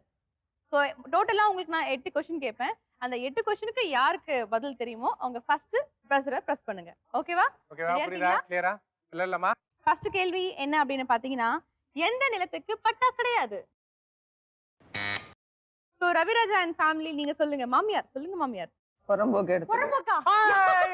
சோ டோட்டலா உங்களுக்கு நான் 8 क्वेश्चन கேட்பேன். அந்த 8 क्वेश्चनக்கு யாருக்கு பதில் தெரியுமோ அவங்க ஃபர்ஸ்ட் பஸரை பிரஸ் பண்ணுங்க. ஓகேவா? ஓகேவா? புரியுதா? கிளியரா? இல்லல்லமா? ஃபர்ஸ்ட் கேள்வி என்ன அப்படின்னு பாத்தீங்கன்னா, எந்த நிலத்துக்கு பட்டா கிடையாது? சோ ரவிராஜா அண்ட் ஃபேமிலி நீங்க சொல்லுங்க. மாமியார் சொல்லுங்க. மாமியார் புறம்போக்கு எடுத்து புறம்போக்கா?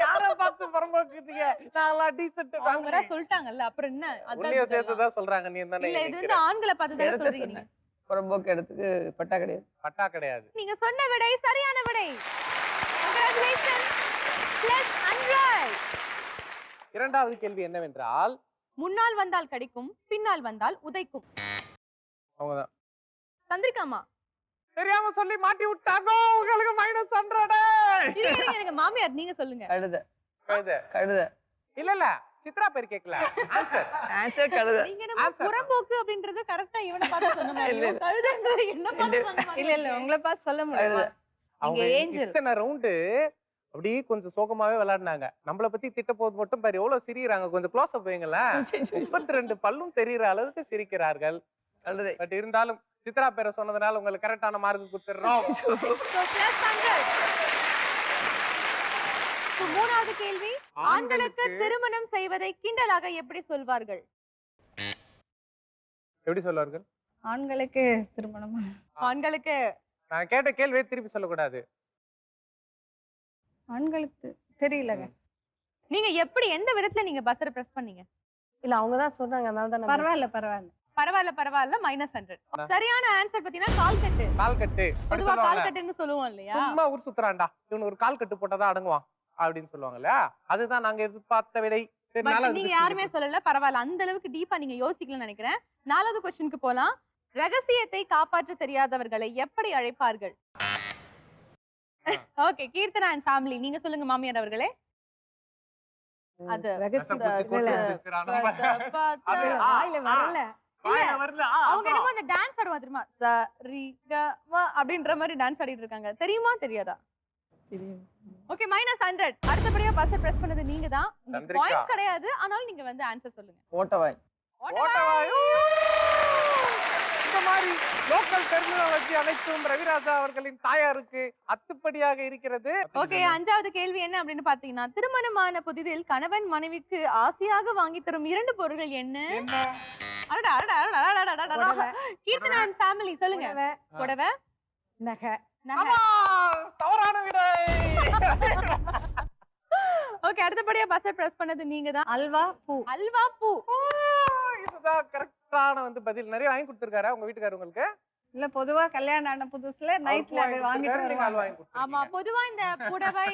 யாரை பார்த்து பரம்போக்கிட்டீங்க? நான்லாம் டீசன்ட் அவங்க தான் சொல்லிட்டாங்கல்ல, அப்புறம் என்ன? உன்னைய சேர்த்து அதான் தான் சொல்றாங்க. நீ என்ன இல்ல, இது வந்து ஆண்களை பார்த்து தான எடுத்து சொல்றீங்க நீங்க. புறம்போக்கு இடத்துக்கு பட்டா கிடையாது. பட்டா கிடையாது. நீங்க சொன்ன விடை சரியான விடை. Congratulations. +100. இரண்டாவது கேள்வி என்னவென்றால், முன்னால் வந்தால் கடிக்கும், பின்னால் வந்தால் உதைக்கும். அவங்கதான் சந்திரிகாமா தெரியாம சொல்லி மாட்டி விட்டாங்க. உங்களுக்கு -100. இருங்க மாமியார் நீங்க சொல்லுங்க. கழுத. கழுத. கழுத. இல்ல இல்ல, சித்ரா பேர் கேட்கல. ஆன்சர். ஆன்சர் கழுத. நீங்க என்ன புறம்போக்கு அப்படின்றது கரெக்ட்டா இவனை பார்த்து சொன்ன மாதிரி கழுதைன்றது என்ன பார்த்து சொன்ன மாதிரி இல்ல இல்ல உங்களை பார்த்து சொல்ல முடியாது. அவங்க நீங்க ஏஞ்சல். இத்தனை ரவுண்டு அப்படியே கொஞ்சம் சோகமாவே விளையாடுனாங்க. நம்மள பத்தி திட்ட போது மட்டும் பாரு எவ்வளவு சிரிக்கிறாங்க. கொஞ்சம் க்ளோஸ் அப் வைங்களேன். 32 பல்லும் தெரியுற அளவுக்கு சிரிக்கிறார்கள். கழுதை. பட் இருந்தாலும் சித்ரா பேரை சொன்னதுனால உங்களுக்கு கரெக்டான மார்க் கொடுத்துறோம். மூணாவது கேள்வி, ஆண்களுக்கு திருமணம் செய்வதை கிண்டலாக எப்படி சொல்வார்கள்? எப்படி சொல்வார்கள்? ஆண்களுக்கு திருமணம் ஆண்களுக்கு நான் கேட்ட கேள்வியை திருப்பி சொல்லக்கூடாது. ஆண்களுக்கு தெரியலங்க. நீங்க எப்படி எந்த விதத்துல நீங்க பஸரை பிரஸ் பண்ணீங்க? இல்ல அவங்க தான் சொன்னாங்க, அதனால தான் நான் பரவாயில்ல பரவாயில்ல பரவாயில்ல பரவாயில்ல -100. சரியான ஆன்சர் பாத்தீங்கன்னா கால் கட்டு. கால் கட்டு. பொதுவா கால் கட்டுன்னு சொல்லுவோம் இல்லையா? சும்மா ஊர் சுத்துறான்டா இவன் ஒரு கால் கட்டு போட்டதான் அடங்குவான் அப்படின்னு சொல்லுவாங்கல்ல. அதுதான் நாங்க எதிர்பார்த்த விடை. சரி, But நாலாவது நீங்க question யாருமே சொல்லல, பரவாயில்ல. அந்த அளவுக்கு டீப்பா நீங்க யோசிக்கலன்னு நினைக்கிறேன். 4வது क्वेश्चनக்கு போலாம். ரகசியத்தை காப்பாற்ற தெரியாதவர்களை எப்படி அழைப்பார்கள்? ஓகே, கீர்த்தனா அண்ட் ஃபேமிலி நீங்க சொல்லுங்க மாமியார் அவர்களே. அது ரகசியத்தை கொண்டு வந்துச்சுடா நம்ம. அது வாயில வரல. வாயில வரல. அவங்க என்னமோ அந்த டான்ஸ் ஆடுவா தெரியுமா? ச ரி க வ அப்படின்ற மாதிரி டான்ஸ் ஆடிட்டு இருக்காங்க. தெரியுமா தெரியாதா? தெரியும். ஓகே, -100. அடுத்தபடியா பஸ் பிரஸ் பண்ணது நீங்க தான். சந்திரிகா. பாயிண்ட்ஸ் கிடையாது, ஆனாலும் நீங்க வந்து ஆன்சர் சொல்லுங்க. ஓட்டவாய். ஓட்டவாய். இந்த மாதிரி லோக்கல் டெர்மினாலஜி அனைத்தும் ரவிராஜா அவர்களின் தாயாருக்கு அத்துப்படியாக இருக்கிறது. ஓகே, 5வது கேள்வி என்ன அப்படின்னு பாத்தீங்கன்னா, திருமணமான புதிதில் கணவன் மனைவிக்கு ஆசையாக வாங்கி தரும் 2 பொருட்கள் என்ன? அடடா அடடா அடடா அடடா அடடா. புடவை. கீர்த்தனா அண்ட் ஃபேமிலி சொல்லுங்க. புடவை, புடவை, நகை. நகை. தவறான விடை. ஓகே, அடுத்தபடியா பஸ் பிரஸ் பண்ணது நீங்க தான். அல்வா பூ. அல்வா பூ. இதுதான் கரெக்டான வந்து பதில். நிறைய வாங்கி கொடுத்திருக்காரா உங்க வீட்டுக்காரர் உங்களுக்கு? இல்ல பொதுவா கல்யாணம் ஆன புதுசுல நைட்ல வாங்கி வாங்கிட்டு கொடுத்திருக்காரு, நீங்க ஆள் வருவாங்க. வாங்கி ஆமா கொடுத்திருக்கீங்க. பொதுவா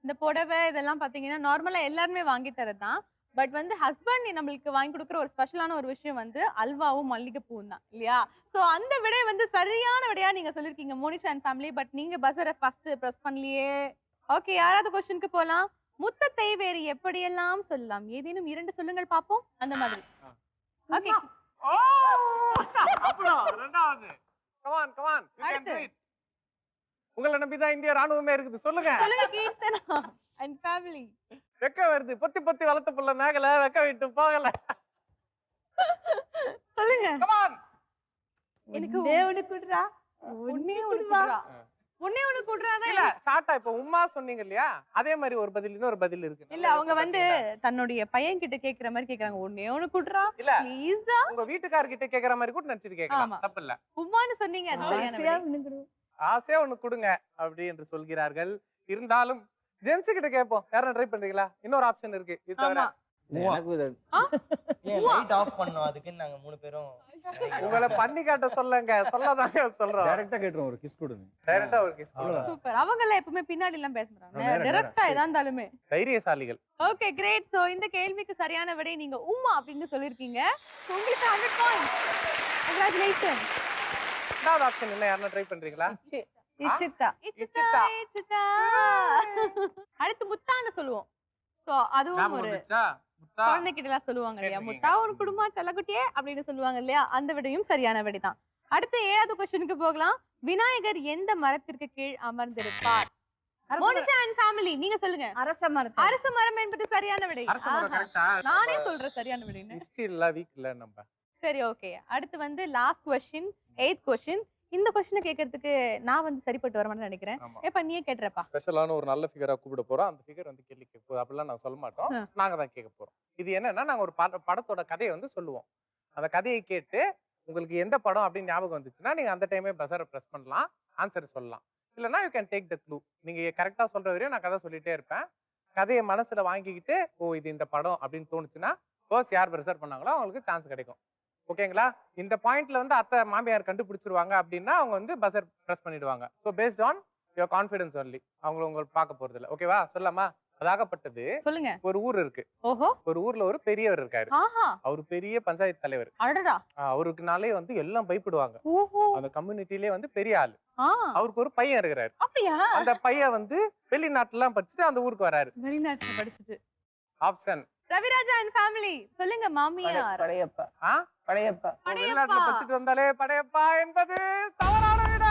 இந்த புடவை இதெல்லாம் பாத்தீங்கன்னா நார்மலா எல்லாருமே வாங்கி தரதுதான். பட் வந்து ஹஸ்பண்ட் நம்மளுக்கு வாங்கி கொடுக்குற ஒரு ஸ்பெஷலான ஒரு விஷயம் வந்து அல்வாவும் மல்லிகைப்பூவும் தான் இல்லையா? சோ அந்த விடை வந்து சரியான விடையா நீங்க சொல்லிருக்கீங்க மோனிஷா அண்ட் ஃபேமிலி. பட் நீங்க பஸரை ஃபர்ஸ்ட் பிரஸ் பண்ணலையே. ஓகே, யாராவது கொஸ்டினுக்கு போலாம். முத்தத்தை வேறு எப்படியெல்லாம் சொல்லலாம்? ஏதேனும் 2 சொல்லுங்கள் பாப்போம். அந்த மாதிரி. ஓகே. ஓ! அப்புறம் இரண்டாவது. Come on, come on. You can அடுத்து. do it. உங்களை நம்பிதான் இந்திய ராணுவமே இருக்குது. சொல்லுங்க. சொல்லுங்க கீர்த்தனா அண்ட் ஃபேமிலி. வெக்க வருது. பொத்தி பொத்தி வளர்த்த புள்ள மேகல வெக்க விட்டு போகல. சொல்லுங்க. Come on. எனக்கு ஒண்ணே ஒண்ணு குடுறா. ஒண்ணே ஒண்ணு குடுறா. ஒண்ணே ஒண்ணு குடுறாதான். இல்ல ஷார்ட்டா இப்ப உம்மா சொன்னீங்க இல்லையா? அதே மாதிரி ஒரு பதில் இன்னொரு பதில் இருக்கு. இல்ல அவங்க வந்து தன்னுடைய பையன் கிட்ட கேக்குற மாதிரி கேக்குறாங்க. ஒண்ணே ஒண்ணு குடுறா இல்ல ப்ளீஸ்டா. உங்க வீட்டுக்காரர்கிட்ட கேக்குற மாதிரி கூட நினைச்சிட்டு கேக்கலாம். ஆமா. தப்பு இல்ல. உம்மான்னு சொன்னீங்க அது சரியான ஆசையா விடை. ஒண்ணு குடு. ஆசையா ஒண்ணு கொடுங்க அப்படி என்று சொல்கிறார்கள். இருந்தாலும் ஜென்ஸ் கிட்ட கேட்போம். யாரும் ட்ரை பண்றீங்களா? இன்னொரு ஆப்ஷன் இருக்கு. இது தவிர ஆமா. எனக்கு இது ஏன் லைட் ஆஃப் பண்ணோம் அதுக்குன்னு நாங்க 3 பேரும் உங்களை பண்ணி காட்ட சொல்லங்க. சொல்லதாங்க சொல்றோம். டைரக்டா கேட்டுறோம் ஒரு கிஸ் கொடுங்க. டைரக்டா ஒரு கிஸ். அவ்வளவுதான். சூப்பர். அவங்க எல்லாம் எப்பவுமே பின்னாடி எல்லாம் பேச மாட்டாங்க. நேரா, டைரக்டா நேரா. எதா இருந்தாலுமே. தைரியசாலிகள். Okay great. சோ இந்த கேள்விக்கு சரியான விடை நீங்க உம்மா அப்படின்னு சொல்லிருக்கீங்க. So, உங்களுக்கு 100 பாயிண்ட்ஸ். கங்க்ராச்சுலேஷன். ரெண்டாவது ஆப்ஷன் என்ன? யாரும் ட்ரை பண்றீங்களா? இச்சித்தா. இச்சிதா இச்சிதா. அடுத்து முத்தான்னு சொல்லுவோம். சோ அதுவும் ஞாபகம் ஒரு வந்துச்சா? முத்தா. குழந்தைகிட்ட எல்லாம் சொல்லுவாங்க இல்லையா? கேட்டிருக்கீங்க. முத்தா ஒரு குடும்பமா செல்லக்குட்டியே அப்படின்னு சொல்லுவாங்க இல்லையா? அந்த விடையும் சரியான விடைதான். அடுத்து 7வது கொஸ்டினுக்கு போகலாம். விநாயகர் எந்த மரத்திற்கு கீழ் அமர்ந்திருப்பார்? மோனிஷா அண்ட் ஃபேமிலி நீங்க சொல்லுங்க. அரச மரத்தை. அரச மரம் என்பது சரியான விடை. அரச மரம் ஆஹா. கரெக்டா? நானே சொல்றேன் சரியான விடைன்னு. ஹிஸ்டரியில வீக் இல்ல நம்ம. சரி ஓகே. அடுத்து வந்து லாஸ்ட் கொஸ்டின் 8th கொஸ்டின். இந்த கொஸ்டினை கேட்கறதுக்கு நான் வந்து சரிப்பட்டு வரமாட்டேன்னு நினைக்கிறேன். ஆமா. ஏப்பா நீயே கேட்டுறப்பா. ஸ்பெஷலான ஒரு நல்ல ஃபிகரா கூப்பிட போறோம். அந்த ஃபிகர் வந்து கேள்வி கேட்போம். அப்படிலாம் நான் சொல்ல மாட்டோம். நாங்க தான் கேட்க போறோம். இது என்னன்னா நாங்க ஒரு படத்தோட கதையை வந்து சொல்லுவோம். அந்த கதையை கேட்டு உங்களுக்கு எந்த படம் அப்படின்னு ஞாபகம் வந்துச்சுன்னா நீங்க அந்த டைமே பஸரை பிரஸ் பண்ணலாம். ஆன்சர் சொல்லலாம். இல்லைன்னா you can take the clue. நீங்க கரெக்டா சொல்ற வரையும் நான் கதை சொல்லிட்டே இருப்பேன். கதையை மனசுல வாங்கிக்கிட்டு ஓ இது இந்த படம் அப்படின்னு தோணுச்சுன்னா ஃபர்ஸ்ட் யார் ப்ரெசர் பண்ணாங்களோ அவங்களுக்கு சான்ஸ் கிடைக்கும். ஓகேங்களா? இந்த பாயிண்ட்ல வந்து அத்தை மாமியார் கண்டுபிடிச்சிருவாங்க அப்படின்னா அவங்க வந்து பஸர் பிரஸ் பண்ணிடுவாங்க. So based on your confidence only. உங்களுக்கு பார்க்க போறது இல்லை. ஓகேவா? சொல்லாமா? அதாகப்பட்டது சொல்லுங்க. ஒரு ஊர் இருக்கு. ஓஹோ. ஒரு ஊர்ல ஒரு பெரியவர் இருக்காரு. ஆஹா. அவர் பெரிய பஞ்சாயத்து தலைவர். அடடா. அவருக்குனாலே வந்து எல்லாம் பயப்படுவாங்க. ஓஹோ. அந்த கம்யூனிட்டிலே வந்து பெரிய ஆளு. ஆ. அவருக்கு ஒரு பையன் இருக்கிறாரு. அப்படியா? அந்த பையன் வந்து வெளிநாட்டுலாம் படிச்சுட்டு அந்த ஊருக்கு வராரு. வெளிநாட்டுல படிச்சுட்டு. ஆப்ஷன் ரவிராஜா அண்ட் ஃபேமிலி சொல்லுங்க. மாமியார். படையப்பா ஆ படையப்பா வெளிநாட்டுல படிச்சுட்டு வந்தாலே படையப்பா என்பது தவறான விடை.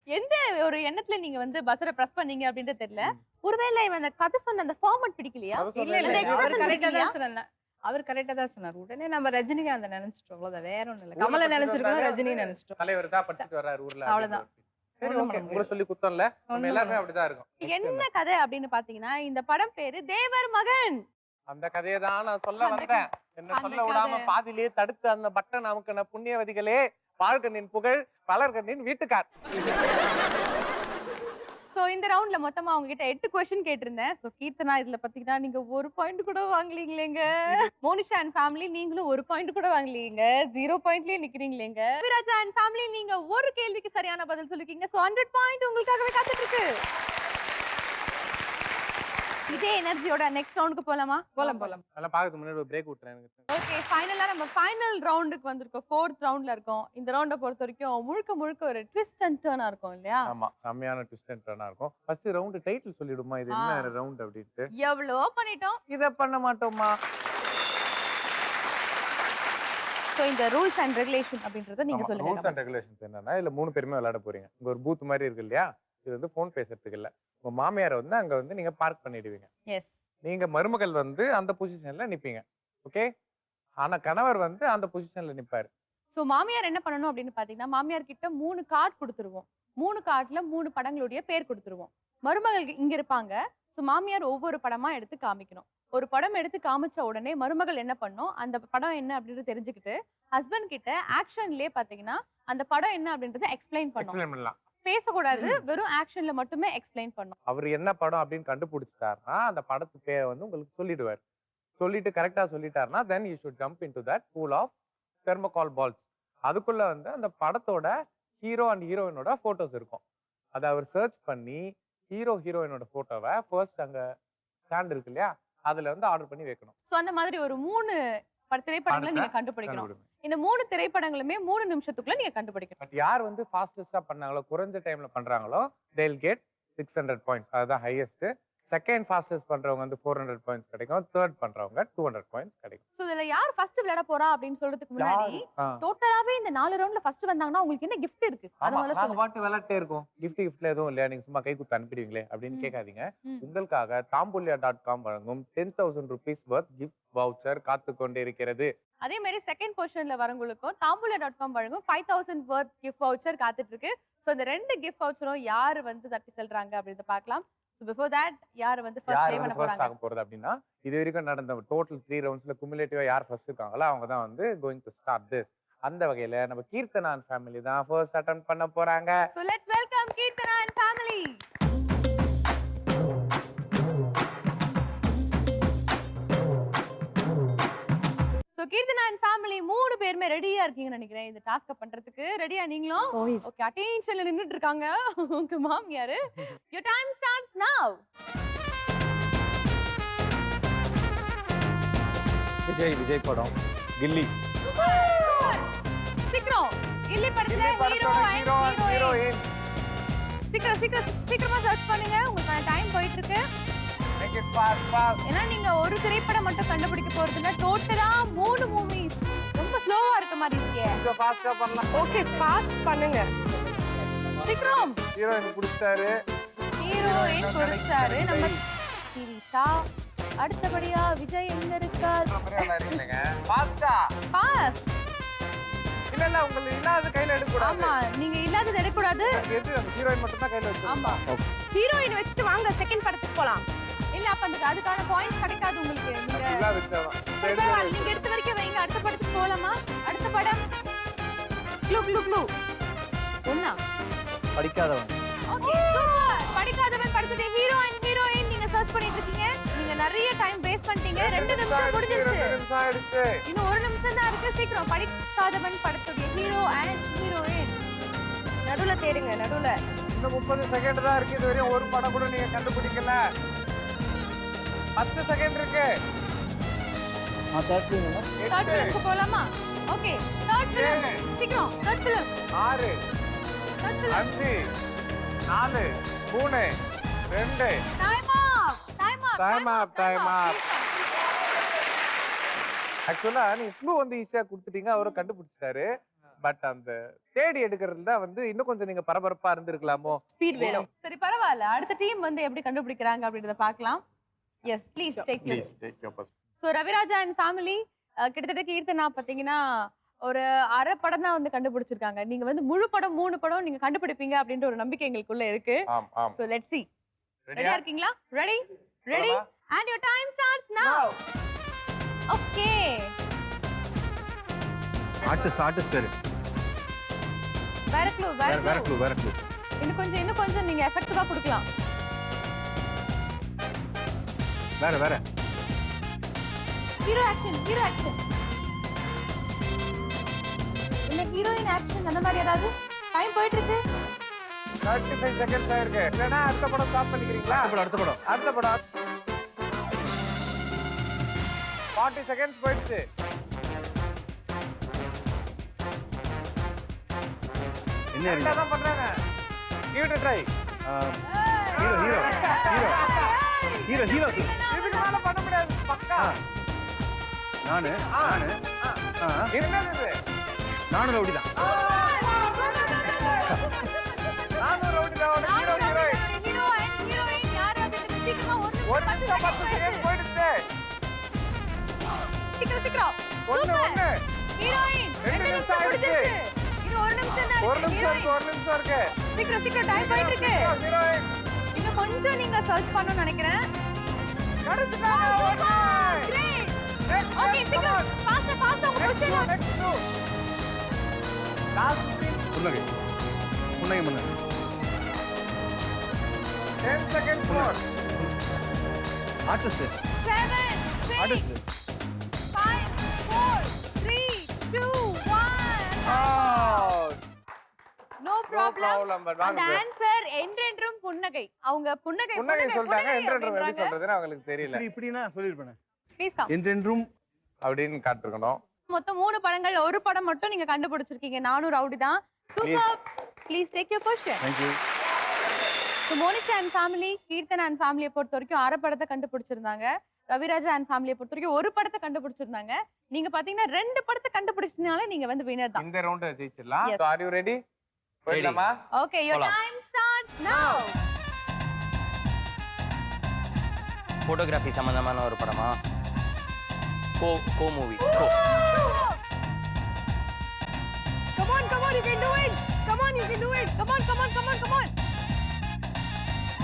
எந்த ஒரு எண்ணத்துல நீங்க வந்து பஸரை பிரஸ் பண்ணீங்க அப்படின்றது தெரியல. ஒருவேளை இவன் அந்த கதை சொன்ன அந்த ஃபார்மட் பிடிக்கலையா? அது இல்ல இல்ல சொல்றேன். அவர் expression கரெக்டா பிடிக்கலையா? தான் சொன்னார். அவர் கரெக்டா தான் சொன்னார். உடனே நம்ம ரஜினிகாந்த் நினைச்சிட்டோம். அவ்வளவுதான், வேற ஒண்ணும் இல்ல. ஊர்ல கமலை படிச்சுட்டு நினைச்சிருக்கோம், வந்தாலே ரஜினி வந்து நினைச்சிட்டோம். தலைவர் தான் படிச்சுட்டு வர்றாரு ஊர்ல. அவ்வளவுதான். சரி ஒண்ணும் ஓகே. பண்ண உங்களை சொல்லி குத்தம் இல்ல. நம்ம ஒண்ணும் எல்லாருமே பண்ண அப்படிதான் இருக்கும். என்ன கதை அப்படின்னு பாத்தீங்கன்னா இந்த படம் பேரு தேவர் மகன். அந்த கதையை தான் நான் சொல்ல அந்த வந்தேன். என்ன அந்த சொல்ல விடாம கதை. பாதியிலே தடுத்து அந்த பட்டன் அமுக்கின புண்ணியவதிகளே, பால்கனின் புகழ் பலர்கண்ணின் வீட்டுக்கார். சோ இந்த ரவுண்ட்ல மொத்தமா அவங்க கிட்ட 8 கொஸ்டின் கேட்டிருந்தேன். சோ கீர்த்தனா இதுல பாத்தீங்கன்னா நீங்க 1 பாயிண்ட் கூட வாங்கலீங்களேங்க. மோனிஷா அண்ட் ஃபேமிலி நீங்களும் 1 பாயிண்ட் கூட வாங்கலீங்க. 0 பாயிண்ட்லயே நிக்கிறீங்களேங்க. ரவிராஜா அண்ட் ஃபேமிலி நீங்க ஒரு கேள்விக்கு சரியான பதில் சொல்லிருக்கீங்க. சோ 100 பாயிண்ட் உங்களுக்காகவே காத்துட்டு இருக்கு. இதே எனர்ஜியோட நெக்ஸ்ட் ரவுண்டுக்கு போலாமா? போலாம் போலாம். அதெல்லாம் பார்க்கறதுக்கு முன்னாடி ஒரு பிரேக் விட்டுறேன் எனக்கு. ஓகே ஃபைனலா நம்ம ஃபைனல் ரவுண்டுக்கு வந்திருக்கோம். 4th ரவுண்ட்ல இருக்கோம். இந்த ரவுண்ட பொறுத்த வரைக்கும் முழுக்க ஒரு ட்விஸ்ட் அண்ட் டர்னா இருக்கும் இல்லையா? ஆமா, செம்மையான ட்விஸ்ட் அண்ட் டர்னா இருக்கும். ஃபர்ஸ்ட் ரவுண்ட் டைட்டில் சொல்லிடுமா இது என்ன ரவுண்ட் அப்படிட்டு? எவ்வளவோ பண்ணிட்டோம். இத பண்ண மாட்டோமா? சோ இந்த ரூல்ஸ் அண்ட் ரெகுலேஷன் அப்படின்றத நீங்க ரூல்ஸ் சொல்லுங்க. அண்ட் ரெகுலேஷன்ஸ் என்னன்னா இதுல 3 பேருமே விளையாட போறீங்க. இங்க ஒரு பூத் மாதிரி இருக்கு இல்லையா? இது வந்து போன் பேசுறதுக்கு இல்ல. உங்க மாமியாரை வந்து அங்க வந்து நீங்க பார்க் பண்ணிடுவீங்க. எஸ். நீங்க மருமகள் வந்து அந்த பொசிஷன்ல நிப்பீங்க. ஓகே? ஆனா கணவர் வந்து அந்த பொசிஷன்ல நிப்பாரு. சோ மாமியார் என்ன பண்ணணும் அப்படின்னு பாத்தீங்கன்னா மாமியார் கிட்ட 3 கார்டு கொடுத்துருவோம். 3 கார்டுல 3 படங்களுடைய பேர் கொடுத்துருவோம். மருமகள் இங்க இருப்பாங்க. சோ மாமியார் ஒவ்வொரு படமா எடுத்து காமிக்கணும். ஒரு படம் எடுத்து காமிச்ச உடனே மருமகள் என்ன பண்ணும், அந்த படம் என்ன அப்படின்றது தெரிஞ்சுக்கிட்டு ஹஸ்பண்ட் கிட்ட ஆக்ஷன்லயே பாத்தீங்கன்னா அந்த படம் என்ன அப்படின்றத எக்ஸ்பிளைன் பண்ணும். எக்ஸ்பிளைன் பண்ணலாம். பேசக்கூடாது, வெறும் ஆக்ஷன்ல மட்டுமே எக்ஸ்பிளைன் பண்ணும். அவர் என்ன படம் அப்படின்னு கண்டுபிடிச்சிட்டாருன்னா அந்த படத்து பேரை வந்து உங்களுக்கு சொல்லிடுவார். சொல்லிட்டு கரெக்டா சொல்லிட்டாருன்னா then you should jump into that pool of thermocol balls. அதுக்குள்ள வந்து அந்த படத்தோட ஹீரோ அண்ட் ஹீரோயினோட போட்டோஸ் இருக்கும். அதை அவர் சர்ச் பண்ணி ஹீரோ ஹீரோயினோட போட்டோவை ஃபர்ஸ்ட் அங்க ஸ்டாண்ட் இருக்கு இல்லையா, அதுல வந்து ஆர்டர் பண்ணி வைக்கணும். சோ அந்த மாதிரி ஒரு 3 திரைப்படங்களை நீங்க கண்டுபிடிக்கணும். இந்த 3 திரைப்படங்களுமே 3 நிமிஷத்துக்குள்ள நீங்க கண்டுபிடிக்கணும். பட் யார் வந்து ஃபாஸ்டஸ்டா பண்ணாங்களோ, குறைஞ்ச டைம்ல பண்றாங்களோ, they'll get 600 பாயிண்ட்ஸ். அதுதான் ஹையஸ்ட். செகண்ட் ஃபாஸ்டஸ்ட் பண்றவங்க வந்து 400 பாயிண்ட்ஸ் கிடைக்கும். தேர்ட் பண்றவங்க 200 பாயிண்ட்ஸ் கிடைக்கும். சோ இதுல யார் ஃபர்ஸ்ட் விளையாட போறா அப்படின்னு சொல்றதுக்கு முன்னாடி டோட்டலாவே இந்த 4 ரவுண்ட்ல ஃபர்ஸ்ட் வந்தாங்கன்னா உங்களுக்கு என்ன gift இருக்கு? அது முதல்ல நாங்க சொல்லுங்க. பாட்டு விளையாட்டே இருக்கும். கிஃப்ட்ல எதுவும் இல்லையா, நீங்க சும்மா கை குத்து அனுப்பிடுவீங்களே அப்படின்னு கேட்காதீங்க. உங்களுக்காக தாம்பூலியா.com வழங்கும் 10,000 rupees worth gift voucher காத்து கொண்டு இருக்கிறது. அதே மாதிரி செகண்ட் பொசிஷன்ல வரவங்களுக்கும் தாம்பூலியா.com வழங்கும் 5,000 worth gift voucher காத்துட்டு இருக்கு. சோ இந்த 2 gift voucherம் யார் வந்து தட்டி செல்றாங்க அப்படின்றத பார்க்கலாம். So before that யார் வந்து ஃபர்ஸ்ட் ப்ளே பண்ண போறாங்க? ஆக போறது அப்படின்னா இது வரைக்கும் நடந்த டோட்டல் 3 ரவுண்ட்ஸ்ல குமுலேட்டிவா யார் ஃபர்ஸ்ட் இருக்காங்களோ அவங்க தான் வந்து going to start this. அந்த வகையில நம்ம கீர்த்தனான் ஃபேமிலி தான் ஃபர்ஸ்ட் அட்டெம்ப்ட் பண்ண போறாங்க. So let's welcome Keerthana and family. So Keerthana and family 3 பேருமே ரெடியா இருக்கீங்கன்னு நினைக்கிறேன் இந்த டாஸ்க் பண்றதுக்கு. ரெடியா நீங்களும்? ஓகே, அட்டென்ஷன்ல நின்னுட்டு இருக்காங்க உங்க மாமியாரு. Your time starts now. Vijay படம் கில்லி. சீக்கிரம் கில்லி படத்துல ஹீரோ அண்ட் ஹீரோயின். சீக்கிரமா சர்ச் பண்ணுங்க. உங்களுக்கு டைம் போயிட்டு இருக்கு. Make it fast. ஏன்னா நீங்க ஒரு திரைப்படம் மட்டும் கண்டுபிடிக்க போறது இல்ல, டோட்டலா 3 மூவிஸ். ரொம்ப ஸ்லோவா இருக்க மாதிரி இருக்கே. கொஞ்சம் ஃபாஸ்டா பண்ணலாம். ஓகே ஃபாஸ்ட் பண்ணுங்க. சீக்கிரம். ஹீரோயின் பிடிச்சாரு. ஹீரோயின் கொடுத்தாரு நம்ம சீரிஸா. அடுத்தபடியா விஜய் எங்க இருக்கார்? ஃபாஸ்டா. பாஸ். இல்ல உங்களுக்கு இல்லாத கையில எடுக்க கூடாது. ஆமா, நீங்க இல்லாதது எடுக்க கூடாது. எது ஹீரோயின் மட்டும் தான் கையில வச்சு. ஆமா. ஹீரோயின் வச்சுட்டு வாங்க செகண்ட் படத்துக்கு போலாம். இல்ல அப்ப அதுக்கான பாயிண்ட்ஸ் கிடைக்காது உங்களுக்கு. நீங்க இல்ல விட்டவா. பரவாயில்ல, நீங்க எடுத்த வரைக்கும் வைங்க. அடுத்த படத்துக்கு போலாமா? அடுத்த படம் க்ளூ க்ளூ க்ளூ. ஒண்ணா படிக்காதவன். Okay super. படிக்காதவன் படத்துடைய ஹீரோ அண்ட் ஹீரோயின் நீங்க சர்ச் பண்ணிட்டு இருக்கீங்க. நீங்க நிறைய டைம் வேஸ்ட் பண்ணிட்டீங்க. 2 நிமிஷம் முடிஞ்சிருச்சு. இன்னும் 1 நிமிஷம் தான் இருக்கு. சீக்கிரம். படிக்காதவன் படத்துடைய ஹீரோ அண்ட் ஹீரோயின் நடுவுல தேடுங்க நடுவுல. இன்னும் 30 செகண்ட் தான் இருக்கு. இது வரையும் ஒரு படம் கூட நீங்க கண்டுபிடிக்கல. 10 செகண்ட் இருக்கு. தேர்ட் தேர்ட் ஃபிலிம்க்கு போலாமா? Okay third film. சீக்கிரம். Third film 6 third film 5 4 3 2 time up. ஆக்சுவலா நீங்க க்ளூ வந்து ஈஸியா கொடுத்துட்டீங்க. அவரும் கண்டுபிடிச்சிட்டாரு. பட் அந்த தேடி எடுக்கிறதுல வந்து இன்னும் கொஞ்சம் நீங்க பரபரப்பா இருந்திருக்கலாமோ. ஸ்பீட் வேணும். சரி பரவாயில்ல. அடுத்த டீம் வந்து எப்படி கண்டுபிடிக்கிறாங்க அப்படின்றத பார்க்கலாம். Yes please take please. So Raviraja and family கிட்டத்தட்ட கீர்த்தனா பார்த்தீங்கன்னா ஒரு அரை படம் தான் வந்து கண்டுபிடிச்சிருக்காங்க. நீங்க வந்து முழு படம் 3 படம் நீங்க கண்டுபிடிப்பீங்க அப்படின்ற ஒரு நம்பிக்கை எங்களுக்குள்ள இருக்கு. So let's see. ரெடியா இருக்கீங்களா? Ready and your time starts now. Okay. Artist பேரு. வேற க்ளூ. இன்னும் கொஞ்சம் நீங்க எஃபெக்டிவா கொடுக்கலாம். வேற ஹீரோ ஆக்ஷன். இல்ல ஹீரோயின் ஆக்ஷன் அந்த மாதிரி ஏதாவது. டைம் போயிட்டு இருக்கு. 35 செகண்ட்ஸ் ஆயிருக்கு. இல்லனா அடுத்த படம் ஸ்டாப் பண்ணிக்கிறீங்களா? அடுத்த படம் 40 செகண்ட்ஸ் போயிடுச்சு. என்ன பண்றாங்க? give it a try. Hero இதுக்கு மேல பண்ண முடியாது. பக்கா. நானு என்னது இது? நானும் ரவுடி தான். நானும் ரவுடி தான். ஹீரோயின். ஹீரோ அண்ட் ஹீரோயின் யார் அப்படின்றது சீக்கிரமா 1 நிமிஷம் 10 செகண்ட் போயிடுச்சு. சீக்கிரம். ஒண்ணு. ஹீரோயின் 2 நிமிஷம் ஆயிடுச்சு. இன்னும் 1 நிமிஷம் தான் இருக்கு. 1 நிமிஷம் இருக்கு. சீக்கிரம் டைம் போயிட்டு இருக்கு. ஹீரோயின். இன்னும் கொஞ்சம் நீங்க சர்ச் பண்ணனும் நினைக்கிறேன். ஓகே சீக்கிரம். ஃபாஸ்டா உங்க பொசிஷன். Last scene. புன்னகை பண்ணு. 10 seconds more. Artist 7 6 5 4 3 2 1 problem but வாங்க அந்த sir. ஆன்சர் என்றென்றும் புன்னகை அவங்க புன்னகை புன்னகை சொல்லிட்டாங்க என்றென்றும் எப்படி அப்படின்றாங்க. சொல்றதுன்னு அவங்களுக்கு தெரியல இப்படின்னா சொல்லியிருப்பேன். ப்ளீஸ் கம் என்றென்றும் அப்படின்னு காட்டிருக்கணும். மொத்தம் 3 படங்கள் ஒரு படம் மட்டும் நீங்க கண்டுபிடிச்சிருக்கீங்க. நானும் ரவுடி தான். Super. Please take your question. Thank you. So Monisha and family, Keerthana and ஃபேமிலியை பொறுத்த வரைக்கும் 6 படத்தை கண்டுபிடிச்சிருந்தாங்க. ரவிராஜா அண்ட் ஃபேமிலியை பொறுத்த வரைக்கும் 1 படத்தை கண்டுபிடிச்சிருந்தாங்க. நீங்க பாத்தீங்கன்னா 2 படத்தை கண்டுபிடிச்சதுனால நீங்க வந்து வினர் தான். இந்த ரவுண்ட் ஜெயிச்சிடலாம். Yes. So are you ready? போயிடலாமா? ஓகே, your போலாம். time starts now. போட்டோகிராஃபி சம்பந்தமான ஒரு படமா? Go movie. Go. Come on, you can do it. Come on, you can do it. Come on.